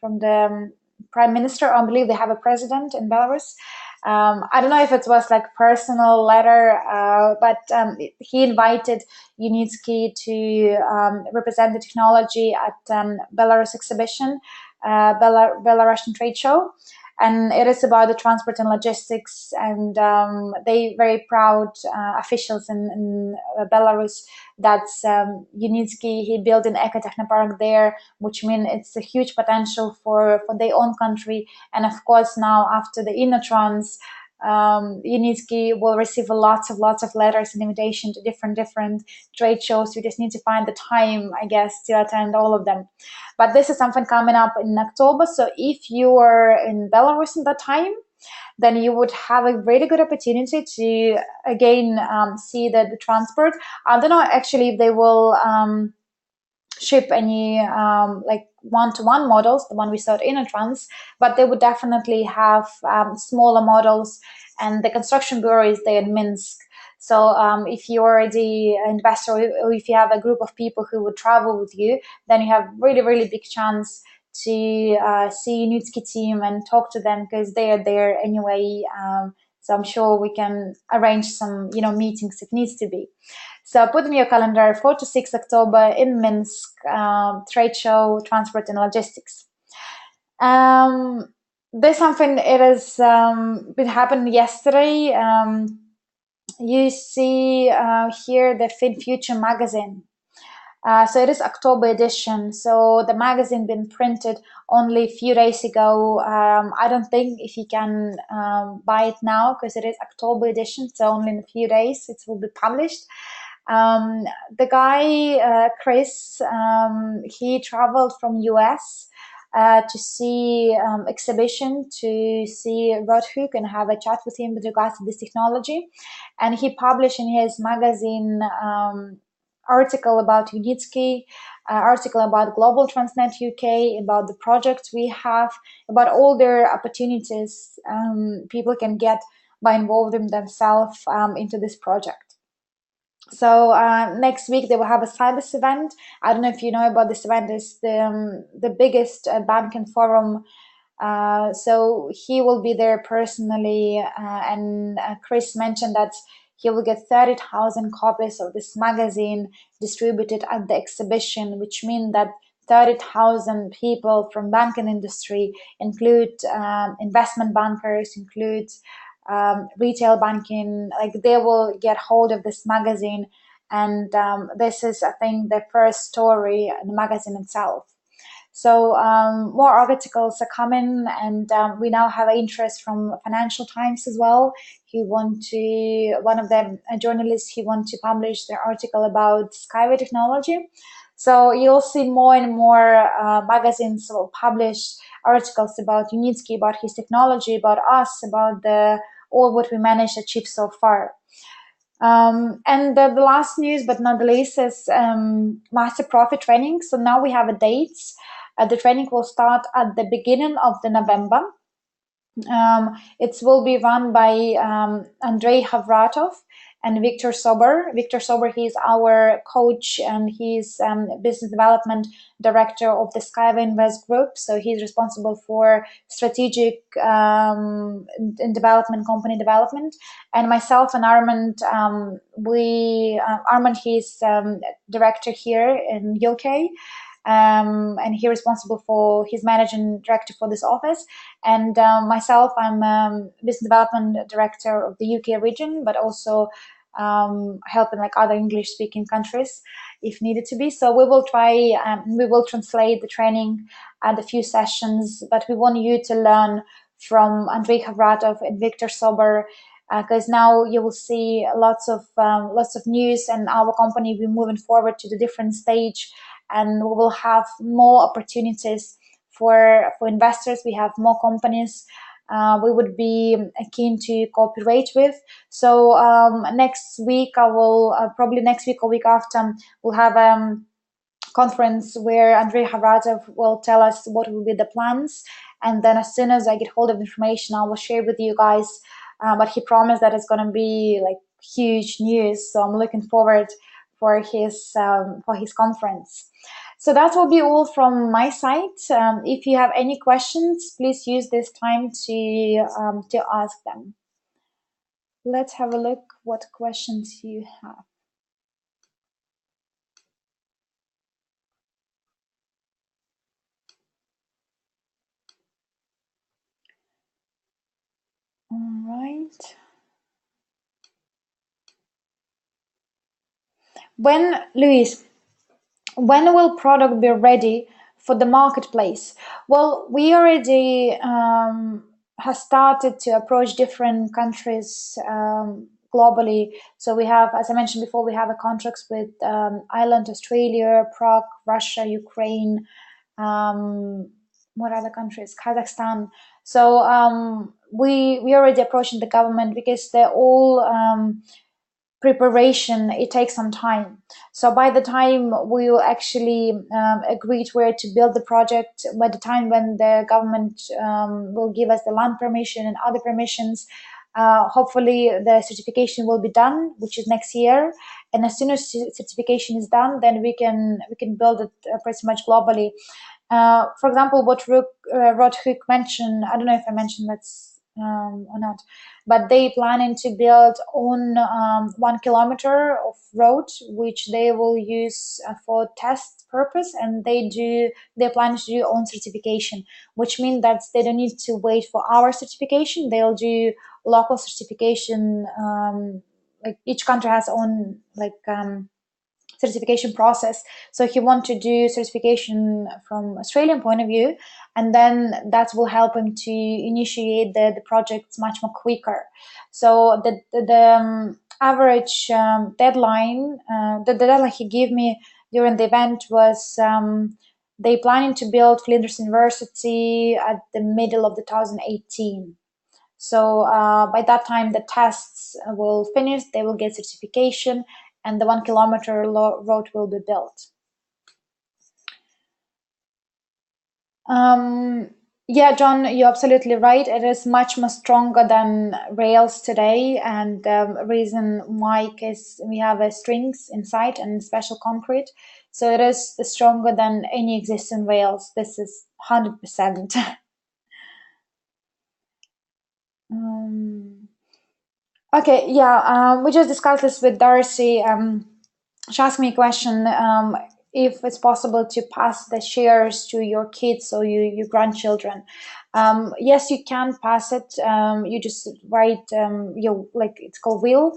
the Prime Minister. I believe they have a president in Belarus. I don't know if it was like personal letter, but he invited Unitsky to represent the technology at Belarus exhibition, Belarusian trade show. And it is about the transport and logistics, and they very proud officials in Belarus that Unitsky, he built an eco technopark there, which means it's a huge potential for their own country. And of course, now after the Innotrans, Unitsky will receive lots of letters and invitation to different trade shows. You just need to find the time, I guess, to attend all of them. But this is something coming up in October. So if you are in Belarus at that time, then you would have a really good opportunity to again see the transport. I don't know actually if they will ship any like one-to-one models, the one we saw at Innotrans, but they would definitely have smaller models, and the construction bureau is there in Minsk. So if you're the investor, or if you have a group of people who would travel with you, then you have really big chance to see Nutsky team and talk to them, because they are there anyway. So I'm sure we can arrange some meetings if needs to be. So put in your calendar 4 to 6 October in Minsk, trade show, transport and logistics. There's something, it has been happened yesterday. You see here the Fin Future magazine. So it is October edition. So the magazine been printed only a few days ago. I don't think if you can buy it now, because it is October edition. So only in a few days it will be published. The guy, Chris, he traveled from US to see exhibition, to see Rodhook and have a chat with him with regards to this technology. And he published in his magazine article about Unitsky, article about Global Transnet UK, about the projects we have, about all their opportunities people can get by involving themselves into this project. So next week they will have a Cybers event. I don't know if you know about this event. It's the biggest banking forum. So he will be there personally, and Chris mentioned that he will get 30,000 copies of this magazine distributed at the exhibition, which means that 30,000 people from banking industry, include investment bankers, include retail banking, like they will get hold of this magazine. And this is, I think, the first story in the magazine itself. So more articles are coming, and we now have interest from Financial Times as well. One of them, a journalist, he want to publish the article about SkyWay technology. So you'll see more and more magazines will publish articles about Unitsky, about his technology, about us, about all what we managed to achieve so far. And the last news, but not the least, is Master Profit training. So now we have a date. The training will start at the beginning of the November. It will be run by Andrei Havratov and Victor Sober. Victor Sober, he's our coach, and he's business development director of the SkyWay Invest Group. So he's responsible for strategic development, company development. And myself and Armand, Armand, he's director here in UK. And he's responsible for, he's managing director for this office. And myself, I'm business development director of the UK region, but also helping like other English speaking countries if needed to be. So we will try, we will translate the training and a few sessions, but we want you to learn from Andrei Havratov and Victor Sober, because now you will see lots of news, and our company will be moving forward to the different stage, and we will have more opportunities for investors. We have more companies we would be keen to cooperate with. So next week, I will probably next week or week after, we'll have a conference where Andrei Havratov will tell us what will be the plans. And then as soon as I get hold of information, I will share with you guys. But he promised that it's going to be like huge news. So I'm looking forward for his conference. So that will be all from my side. If you have any questions, please use this time to ask them. Let's have a look what questions you have. All right. Luis, when will product be ready for the marketplace? Well, we already have started to approach different countries globally. So we have, as I mentioned before, we have a contracts with Ireland, Australia, Prague, Russia, Ukraine, um, what other countries? Kazakhstan. So we already approaching the government because they're all preparation. It takes some time. So by the time we will actually agree where to build the project, by the time when the government will give us the land permission and other permissions, hopefully the certification will be done, which is next year. And as soon as certification is done, then we can build it pretty much globally. For example, what Rodhook mentioned, I don't know if I mentioned that or not, but they planning to build on 1 kilometer of road, which they will use for test purpose, and they plan to do own certification, which means that they don't need to wait for our certification. They'll do local certification. Like each country has own certification process. So he want to do certification from Australian point of view, and then that will help him to initiate the projects much more quicker. So the average deadline, the deadline he gave me during the event was they planning to build Flinders University at the middle of 2018. So by that time, the tests will finish, they will get certification, and the 1 kilometer road will be built. Yeah, John, you're absolutely right. It is much more stronger than rails today, and the reason why is we have strings inside and special concrete, so it is stronger than any existing rails. This is 100%. um, Okay, yeah, we just discussed this with Darcy. She asked me a question if it's possible to pass the shares to your kids or your grandchildren. Yes, you can pass it. You just write your like it's called will.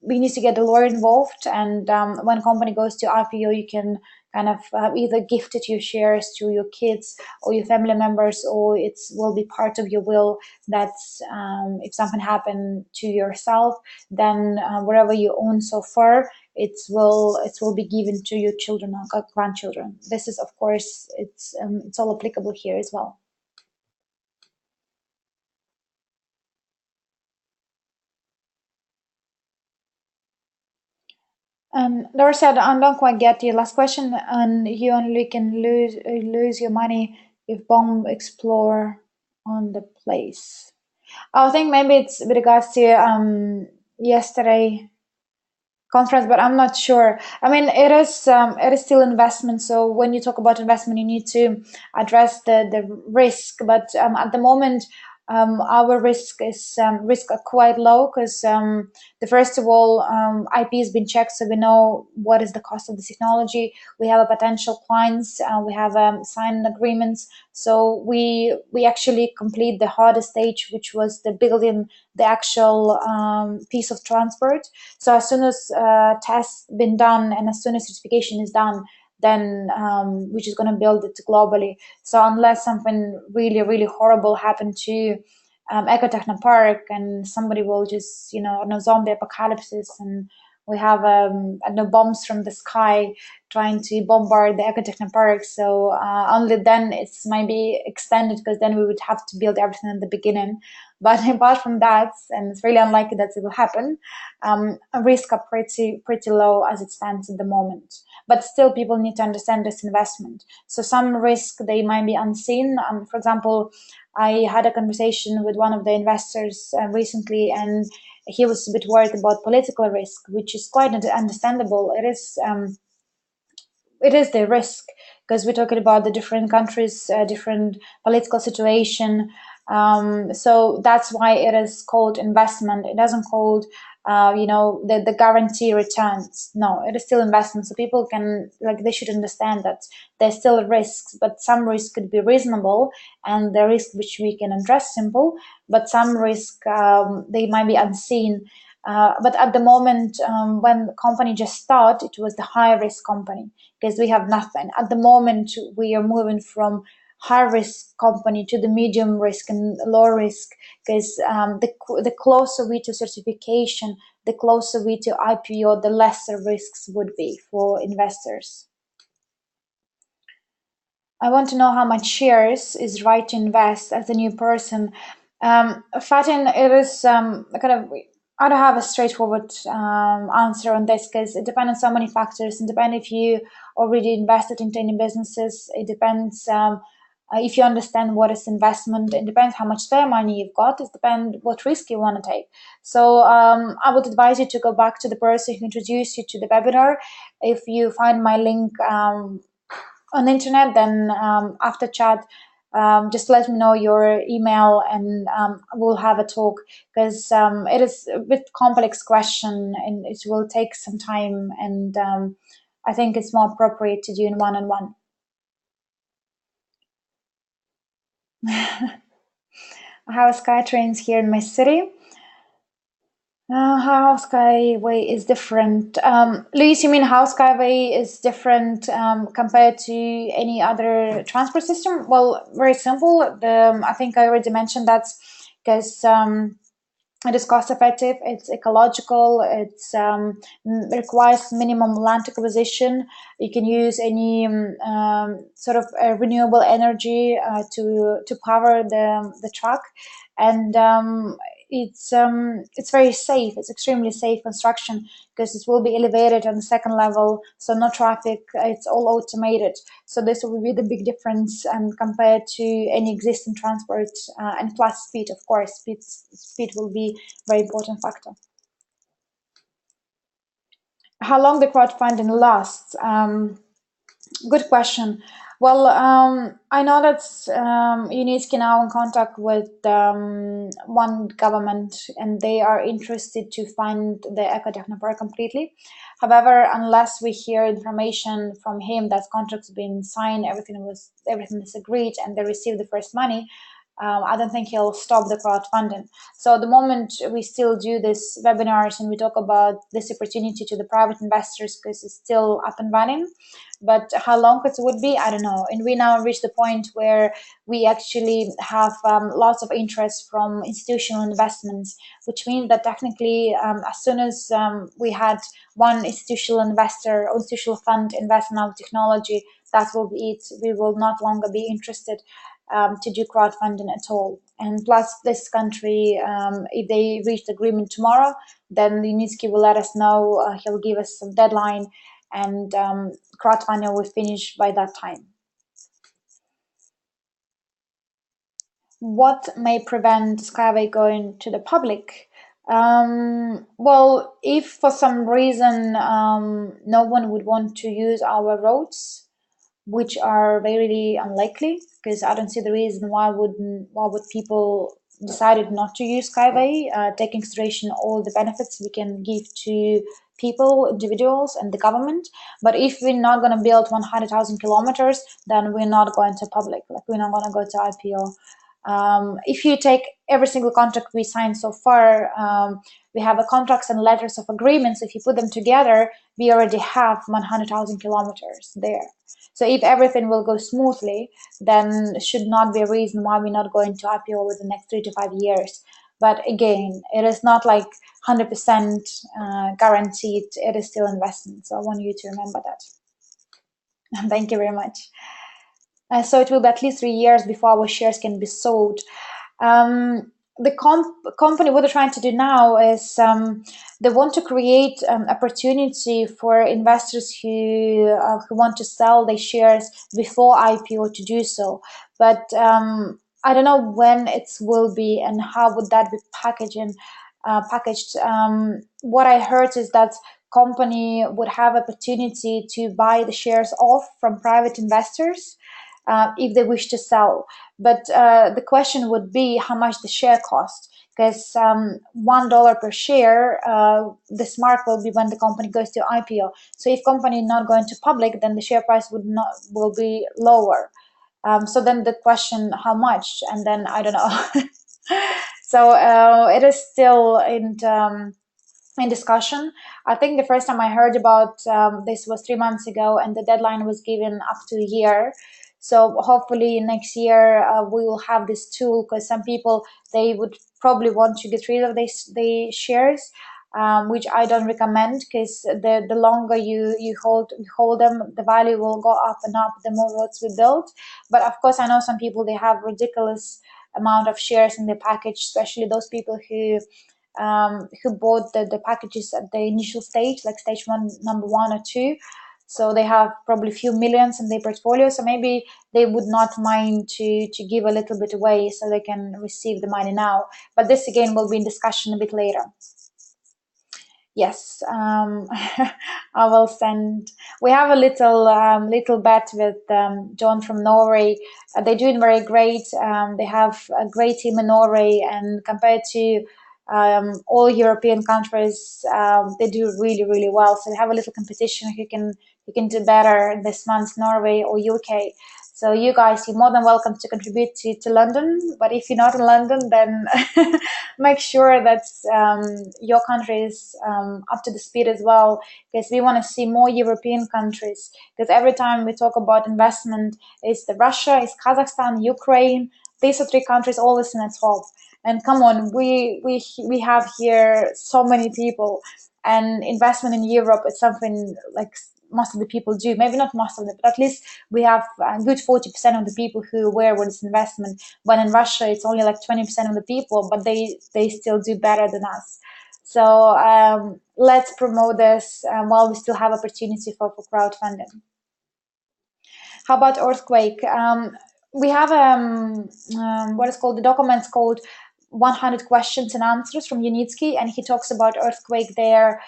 We need to get the lawyer involved, and when company goes to IPO, you can kind of either gift it your shares to your kids or your family members, or it will be part of your will. That's if something happened to yourself, then whatever you own so far, it will be given to your children or grandchildren. This is, of course, it's all applicable here as well. Laura said, I don't quite get your last question, and you only can lose your money if bomb explore on the place. I think maybe it's with regards to yesterday conference, but I'm not sure. I mean, it is still investment. So when you talk about investment, you need to address the risk. But at the moment, our risk are quite low because the first of all, IP has been checked, so we know what is the cost of the technology. We have a potential clients. We have signed agreements. So we actually complete the hardest stage, which was the building the actual piece of transport. So as soon as tests been done and as soon as certification is done, then we're just going to build it globally. So unless something really, really horrible happened to Ecotechno Park and somebody will just, no zombie apocalypse and we have no bombs from the sky trying to bombard the Ecotechno Park. So only then it's might be extended because then we would have to build everything in the beginning. But apart from that, and it's really unlikely that it will happen, risk are pretty low as it stands at the moment. But still, people need to understand this investment. So some risk they might be unseen. For example, I had a conversation with one of the investors recently, and he was a bit worried about political risk, which is quite understandable. it is the risk, because we're talking about the different countries, different political situation. So that's why it is called investment. It doesn't called the guarantee returns. No, it is still investment. So people can, like, they should understand that there's still risks, but some risk could be reasonable, and the risk which we can address simple, but some risk, they might be unseen. But at the moment, when the company just started, it was the high risk company, because we have nothing. At the moment, we are moving from high risk company to the medium risk and low risk, because the closer we to certification, the closer we to IPO, the lesser risks would be for investors. I want to know how much shares is right to invest as a new person. Fatin, it is kind of, I don't have a straightforward answer on this, because it depends on so many factors. It depends if you already invested into any businesses. It depends if you understand what is investment. It depends how much spare money you've got. It depends what risk you want to take. So I would advise you to go back to the person who introduced you to the webinar. If you find my link on the internet, then after chat, just let me know your email, and we'll have a talk, because it is a bit complex question and it will take some time, and I think it's more appropriate to do in one-on-one. I have sky trains here in my city. How SkyWay is different? Luis, you mean how SkyWay is different compared to any other transport system? Well, very simple. I think I already mentioned that, because it is cost effective, it's ecological, it's requires minimum land acquisition. You can use any sort of renewable energy to power the truck, and it's very safe. It's extremely safe construction, because it will be elevated on the second level, so no traffic. It's all automated. So this will be the big difference, and compared to any existing transport, and plus speed, of course. Speed will be very important factor. How long the crowdfunding lasts? Good question. Well, I know that UNESCO now in contact with one government, and they are interested to fund the Eco Technopark completely. However, unless we hear information from him that contract's been signed, everything is agreed, and they receive the first money, I don't think he'll stop the crowdfunding. So at the moment, we still do this webinars, and we talk about this opportunity to the private investors, because it's still up and running. But how long it would be, I don't know. And we now reach the point where we actually have lots of interest from institutional investments, which means that technically, as soon as we had one institutional investor or institutional fund invest in our technology, that will be it. We will not longer be interested to do crowdfunding at all. And plus, this country, if they reach the agreement tomorrow, then Unitsky will let us know. He'll give us some deadline, and crowdfunding will finish by that time. What may prevent SkyWay going to the public? Well, if for some reason no one would want to use our roads, which are very unlikely, because I don't see the reason why would people decided not to use Skyway, taking consideration all the benefits we can give to people, individuals, and the government. But if we're not going to build 100,000 kilometers, then we're not going to public. Like, we're not going to go to IPO. If you take every single contract we signed so far, we have a contracts and letters of agreements. If you put them together, we already have 100,000 kilometers there. So if everything will go smoothly, then should not be a reason why we're not going to IPO within the next 3 to 5 years. But again, it is not like 100% guaranteed. It is still investment. So I want you to remember that. Thank you very much. So it will be at least 3 years before our shares can be sold. The company, what they're trying to do now is they want to create opportunity for investors who want to sell their shares before IPO to do so. But I don't know when it will be and how would that be packaged. What I heard is that company would have opportunity to buy the shares off from private investors if they wish to sell. But the question would be how much the share cost, because $1 per share, this mark will be when the company goes to IPO. So if company not going to public, then the share price will be lower. So then the question, how much? And then I don't know. So it is still in discussion. I think the first time I heard about this was 3 months ago, and the deadline was given up to a year. So hopefully next year we will have this tool, because some people, they would probably want to get rid of the shares, which I don't recommend, because the longer you hold them, the value will go up and up the more roads we build. But of course, I know some people, they have ridiculous amount of shares in the package, especially those people who bought the packages at the initial stage, like stage one, number 1 or 2. So they have probably a few millions in their portfolio. So maybe they would not mind to give a little bit away so they can receive the money now. But this again will be in discussion a bit later. Yes, I will send. We have a little bet with John from Norway. They're doing very great. They have a great team in Norway, and compared to all European countries, they do really well. So we have a little competition who can do better this month, Norway or UK. So you guys, you're more than welcome to contribute to London. But if you're not in London, then make sure that your country is up to the speed as well, because we want to see more European countries. Because every time we talk about investment, it's the Russia, it's Kazakhstan, Ukraine. These are 3 countries always in the top. And come on, we have here so many people, and investment in Europe is something like most of the people do. Maybe not most of them, but at least we have a good 40% of the people who aware what is investment. When in Russia, it's only like 20% of the people, but they still do better than us. So let's promote this while we still have opportunity for crowdfunding. How about earthquake? We have what is called the documents called 100 questions and answers from Unitsky, and he talks about earthquake there.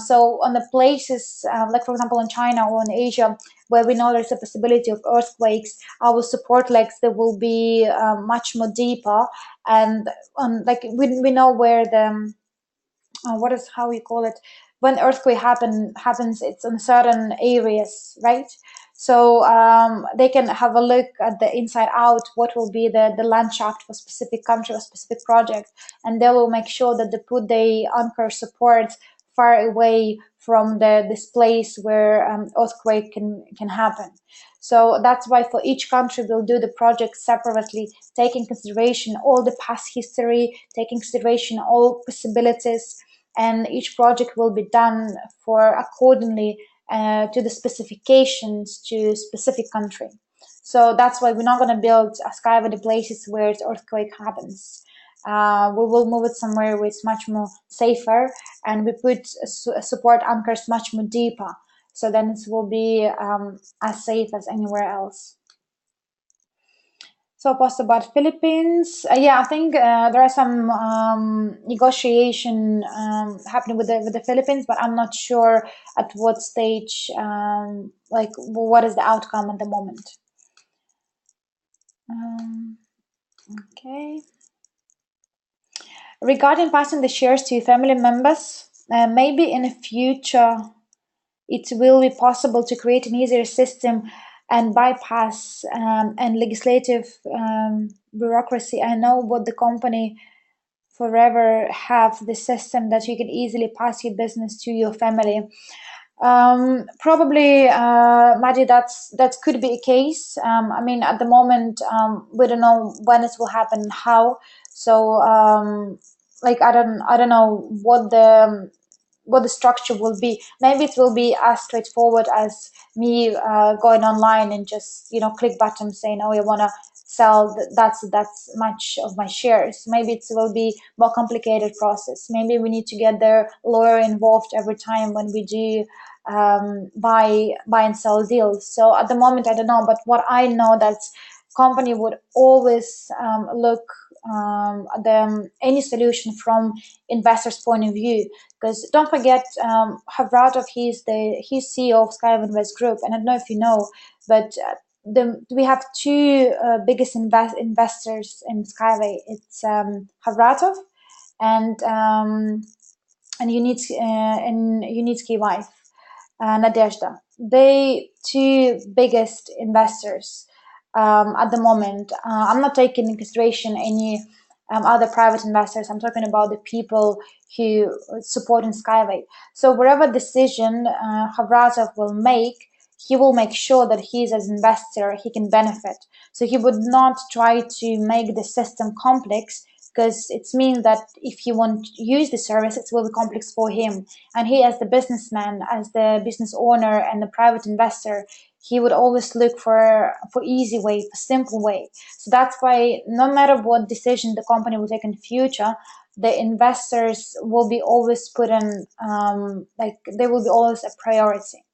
So on the places, like for example in China or in Asia, where we know there's a possibility of earthquakes, our support legs, they will be much more deeper, and like we know where the what is, how you call it, when earthquake happens, it's in certain areas, right? So they can have a look at the inside out, what will be the landscape for specific country or specific project, and they will make sure that they put the anchor support far away from this place where earthquake can happen. So that's why for each country we'll do the project separately, taking consideration all the past history, taking consideration all possibilities, and each project will be done for accordingly to the specifications to specific country. So that's why we're not going to build a skyway the places where the earthquake happens. We will move it somewhere where it's much more safer, and we put support anchors much more deeper. So then it will be as safe as anywhere else. So post about Philippines. Yeah, I think there are some negotiation happening with the Philippines, but I'm not sure at what stage. Like, what is the outcome at the moment? Okay. Regarding passing the shares to family members, maybe in the future it will be possible to create an easier system and bypass and legislative bureaucracy. I know what the company forever have the system that you can easily pass your business to your family. Probably, Maddie, that could be a case. I mean, at the moment, we don't know when it will happen, how. So, like, I don't know what the structure will be. Maybe it will be as straightforward as me going online and just click button saying, oh, I want to sell that's much of my shares. Maybe it will be more complicated process. Maybe we need to get their lawyer involved every time when we do buy and sell deals. So at the moment I don't know, but what I know that company would always look any solution from investors' point of view. Because don't forget, Havratov, he's CEO of SkyWay Invest Group, and I don't know if you know, but we have two biggest investors in Skyway. It's Havratov and Unitsky wife, Nadezhda. They two biggest investors at the moment. I'm not taking into consideration any other private investors. I'm talking about the people who support in Skyway. So whatever decision Havratov will make, he will make sure that he's as investor he can benefit. So he would not try to make the system complex, because it means that if he won't use the service, it will be complex for him. And he, as the businessman, as the business owner and the private investor, he would always look for easy way, for simple way. So that's why no matter what decision the company will take in the future, the investors will be always put in, like they will be always a priority.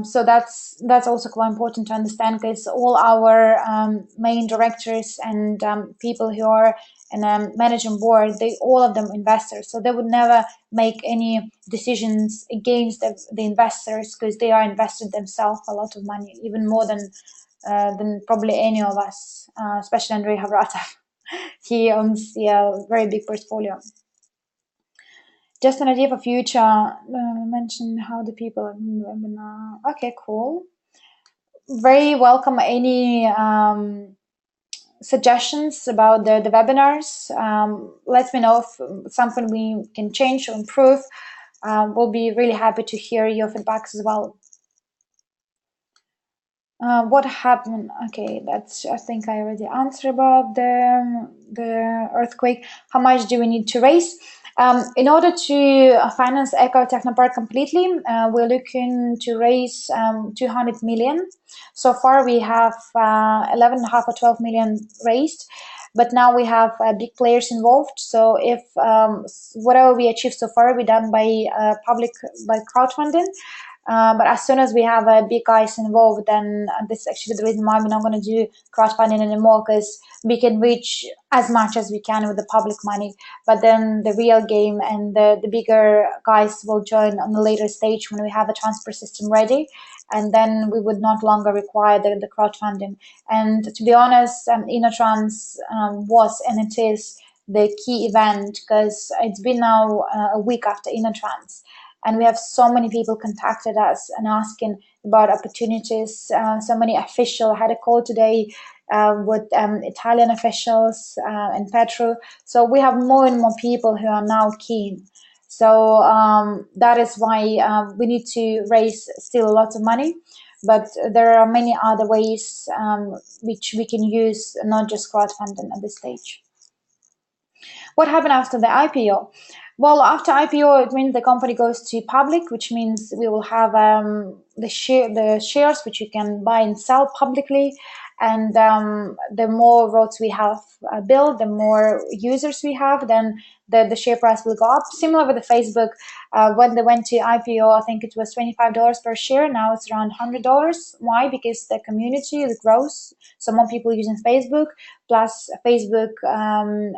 So that's also quite important to understand, because all our main directors and people who are in a managing board, they all of them investors. So they would never make any decisions against the investors, because they are invested themselves a lot of money, even more than probably any of us, especially Andrei Havratov. He owns a very big portfolio. Just an idea for future. Mention how the people in the webinar. Okay, cool. Very welcome any suggestions about the webinars. Let me know if something we can change or improve. We'll be really happy to hear your feedbacks as well. What happened? Okay, that's, I think I already answered about the earthquake. How much do we need to raise? In order to finance Eco Technopark completely, we're looking to raise 200 million. So far, we have 11.5 or 12 million raised, but now we have big players involved. So if whatever we achieve so far, we done by by crowdfunding. But as soon as we have big guys involved, then this is actually the reason why we're not going to do crowdfunding anymore, because we can reach as much as we can with the public money. But then the real game and the bigger guys will join on a later stage when we have a transport system ready. And then we would not longer require the crowdfunding. And to be honest, InnoTrans was and it is the key event, because it's been now a week after InnoTrans. And we have so many people contacted us and asking about opportunities. So many officials. I had a call today with Italian officials and Petro. So we have more and more people who are now keen. So that is why we need to raise still lots of money. But there are many other ways which we can use, not just crowdfunding at this stage. What happened after the IPO? Well, after IPO, it means the company goes to public, which means we will have the shares which you can buy and sell publicly. And the more roads we have built, the more users we have, then the share price will go up. Similar with the Facebook, when they went to IPO, I think it was $25 per share. Now it's around $100. Why? Because the community grows. So more people using Facebook, plus Facebook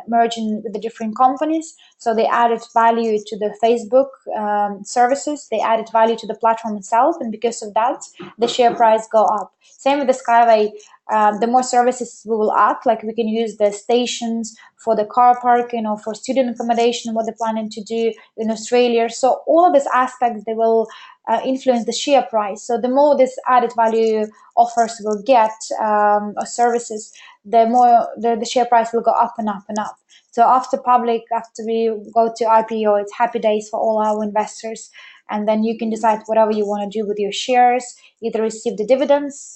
merging with the different companies. So they added value to the Facebook services. They added value to the platform itself. And because of that, the share price go up. Same with the Skyway. The more services we will add, like we can use the stations for the car parking or for student accommodation, what they're planning to do in Australia. So all of these aspects, they will influence the share price. So the more this added value offers will get or services, the more the share price will go up and up and up. So after we go to IPO, it's happy days for all our investors. And then you can decide whatever you want to do with your shares, either receive the dividends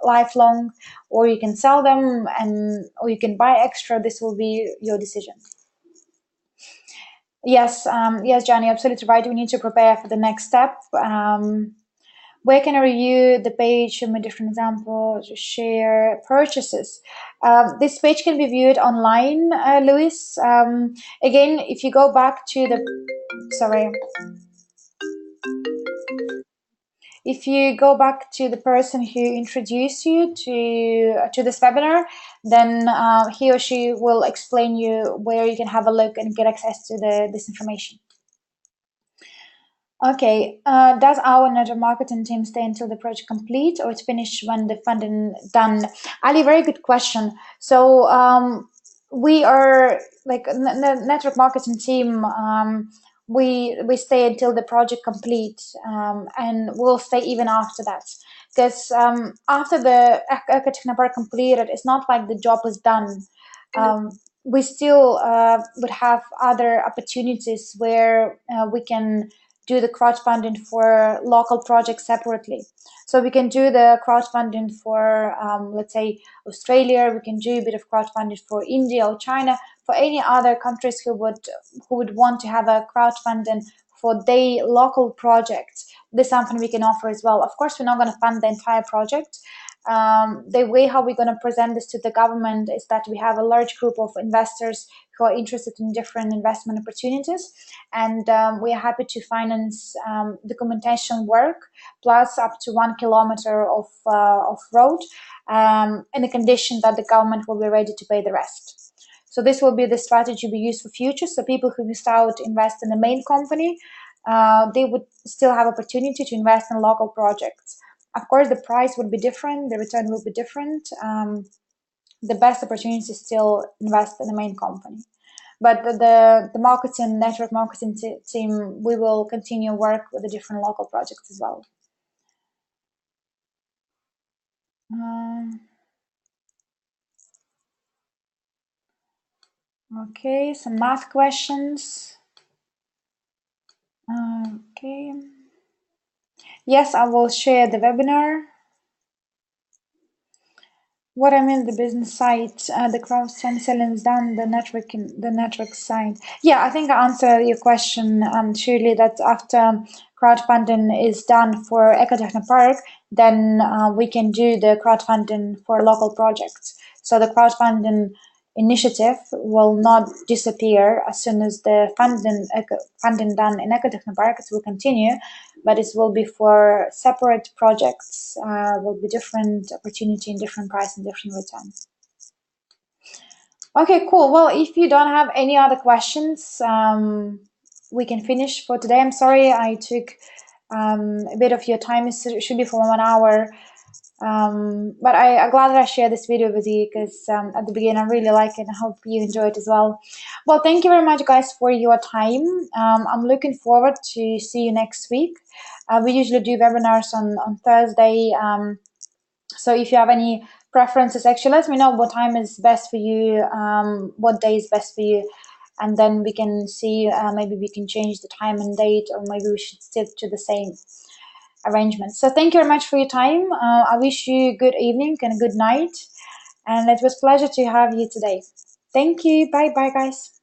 lifelong, or you can sell them, or you can buy extra. This will be your decision. Yes, yes, Johnny, absolutely right. We need to prepare for the next step. Where can I review the page? Show me a different example. Share purchases. This page can be viewed online, Luis. Again, if you go back to the, sorry. If you go back to the person who introduced you to this webinar, then he or she will explain you where you can have a look and get access to this information. Okay, does our network marketing team stay until the project complete, or it's finished when the funding done? Ali, very good question. So we are like network marketing team. We stay until the project complete, and we'll stay even after that. Because after the Ecotechnopark completed, it's not like the job is done. We still would have other opportunities where we can do the crowdfunding for local projects separately. So we can do the crowdfunding for, let's say, Australia. We can do a bit of crowdfunding for India or China, for any other countries who would want to have a crowdfunding for their local projects. This is something we can offer as well. Of course, we're not going to fund the entire project. The way how we're going to present this to the government is that we have a large group of investors who are interested in different investment opportunities, and we are happy to finance documentation work plus up to 1 kilometer of road, in the condition that the government will be ready to pay the rest. So this will be the strategy we use for future. So people who missed out invest in the main company, they would still have opportunity to invest in local projects. Of course, the price would be different, the return will be different. The best opportunity is still invest in the main company. But the marketing, network marketing team, we will continue work with the different local projects as well. Okay, some math questions. Okay. Yes, I will share the webinar. What I mean, the business side, the crowdfunding is done, the network side. Yeah, I think I answered your question, Shirley, that after crowdfunding is done for Ecotechnopark, then we can do the crowdfunding for local projects. So the crowdfunding initiative will not disappear as soon as the funding done in Ecotechnopark. It will continue, but it will be for separate projects, will be different opportunity and different price and different returns. Okay, cool. Well, if you don't have any other questions, we can finish for today. I'm sorry I took a bit of your time. It should be for 1 hour. But I'm glad that I shared this video with you because at the beginning I really like it and I hope you enjoy it as well. Well, thank you very much, guys, for your time. I'm looking forward to see you next week. We usually do webinars on Thursday. So if you have any preferences, actually let me know what time is best for you, what day is best for you, and then we can see, maybe we can change the time and date, or maybe we should stick to the same arrangement. So thank you very much for your time. I wish you a good evening and a good night, and it was a pleasure to have you today. Thank you. Bye bye, guys.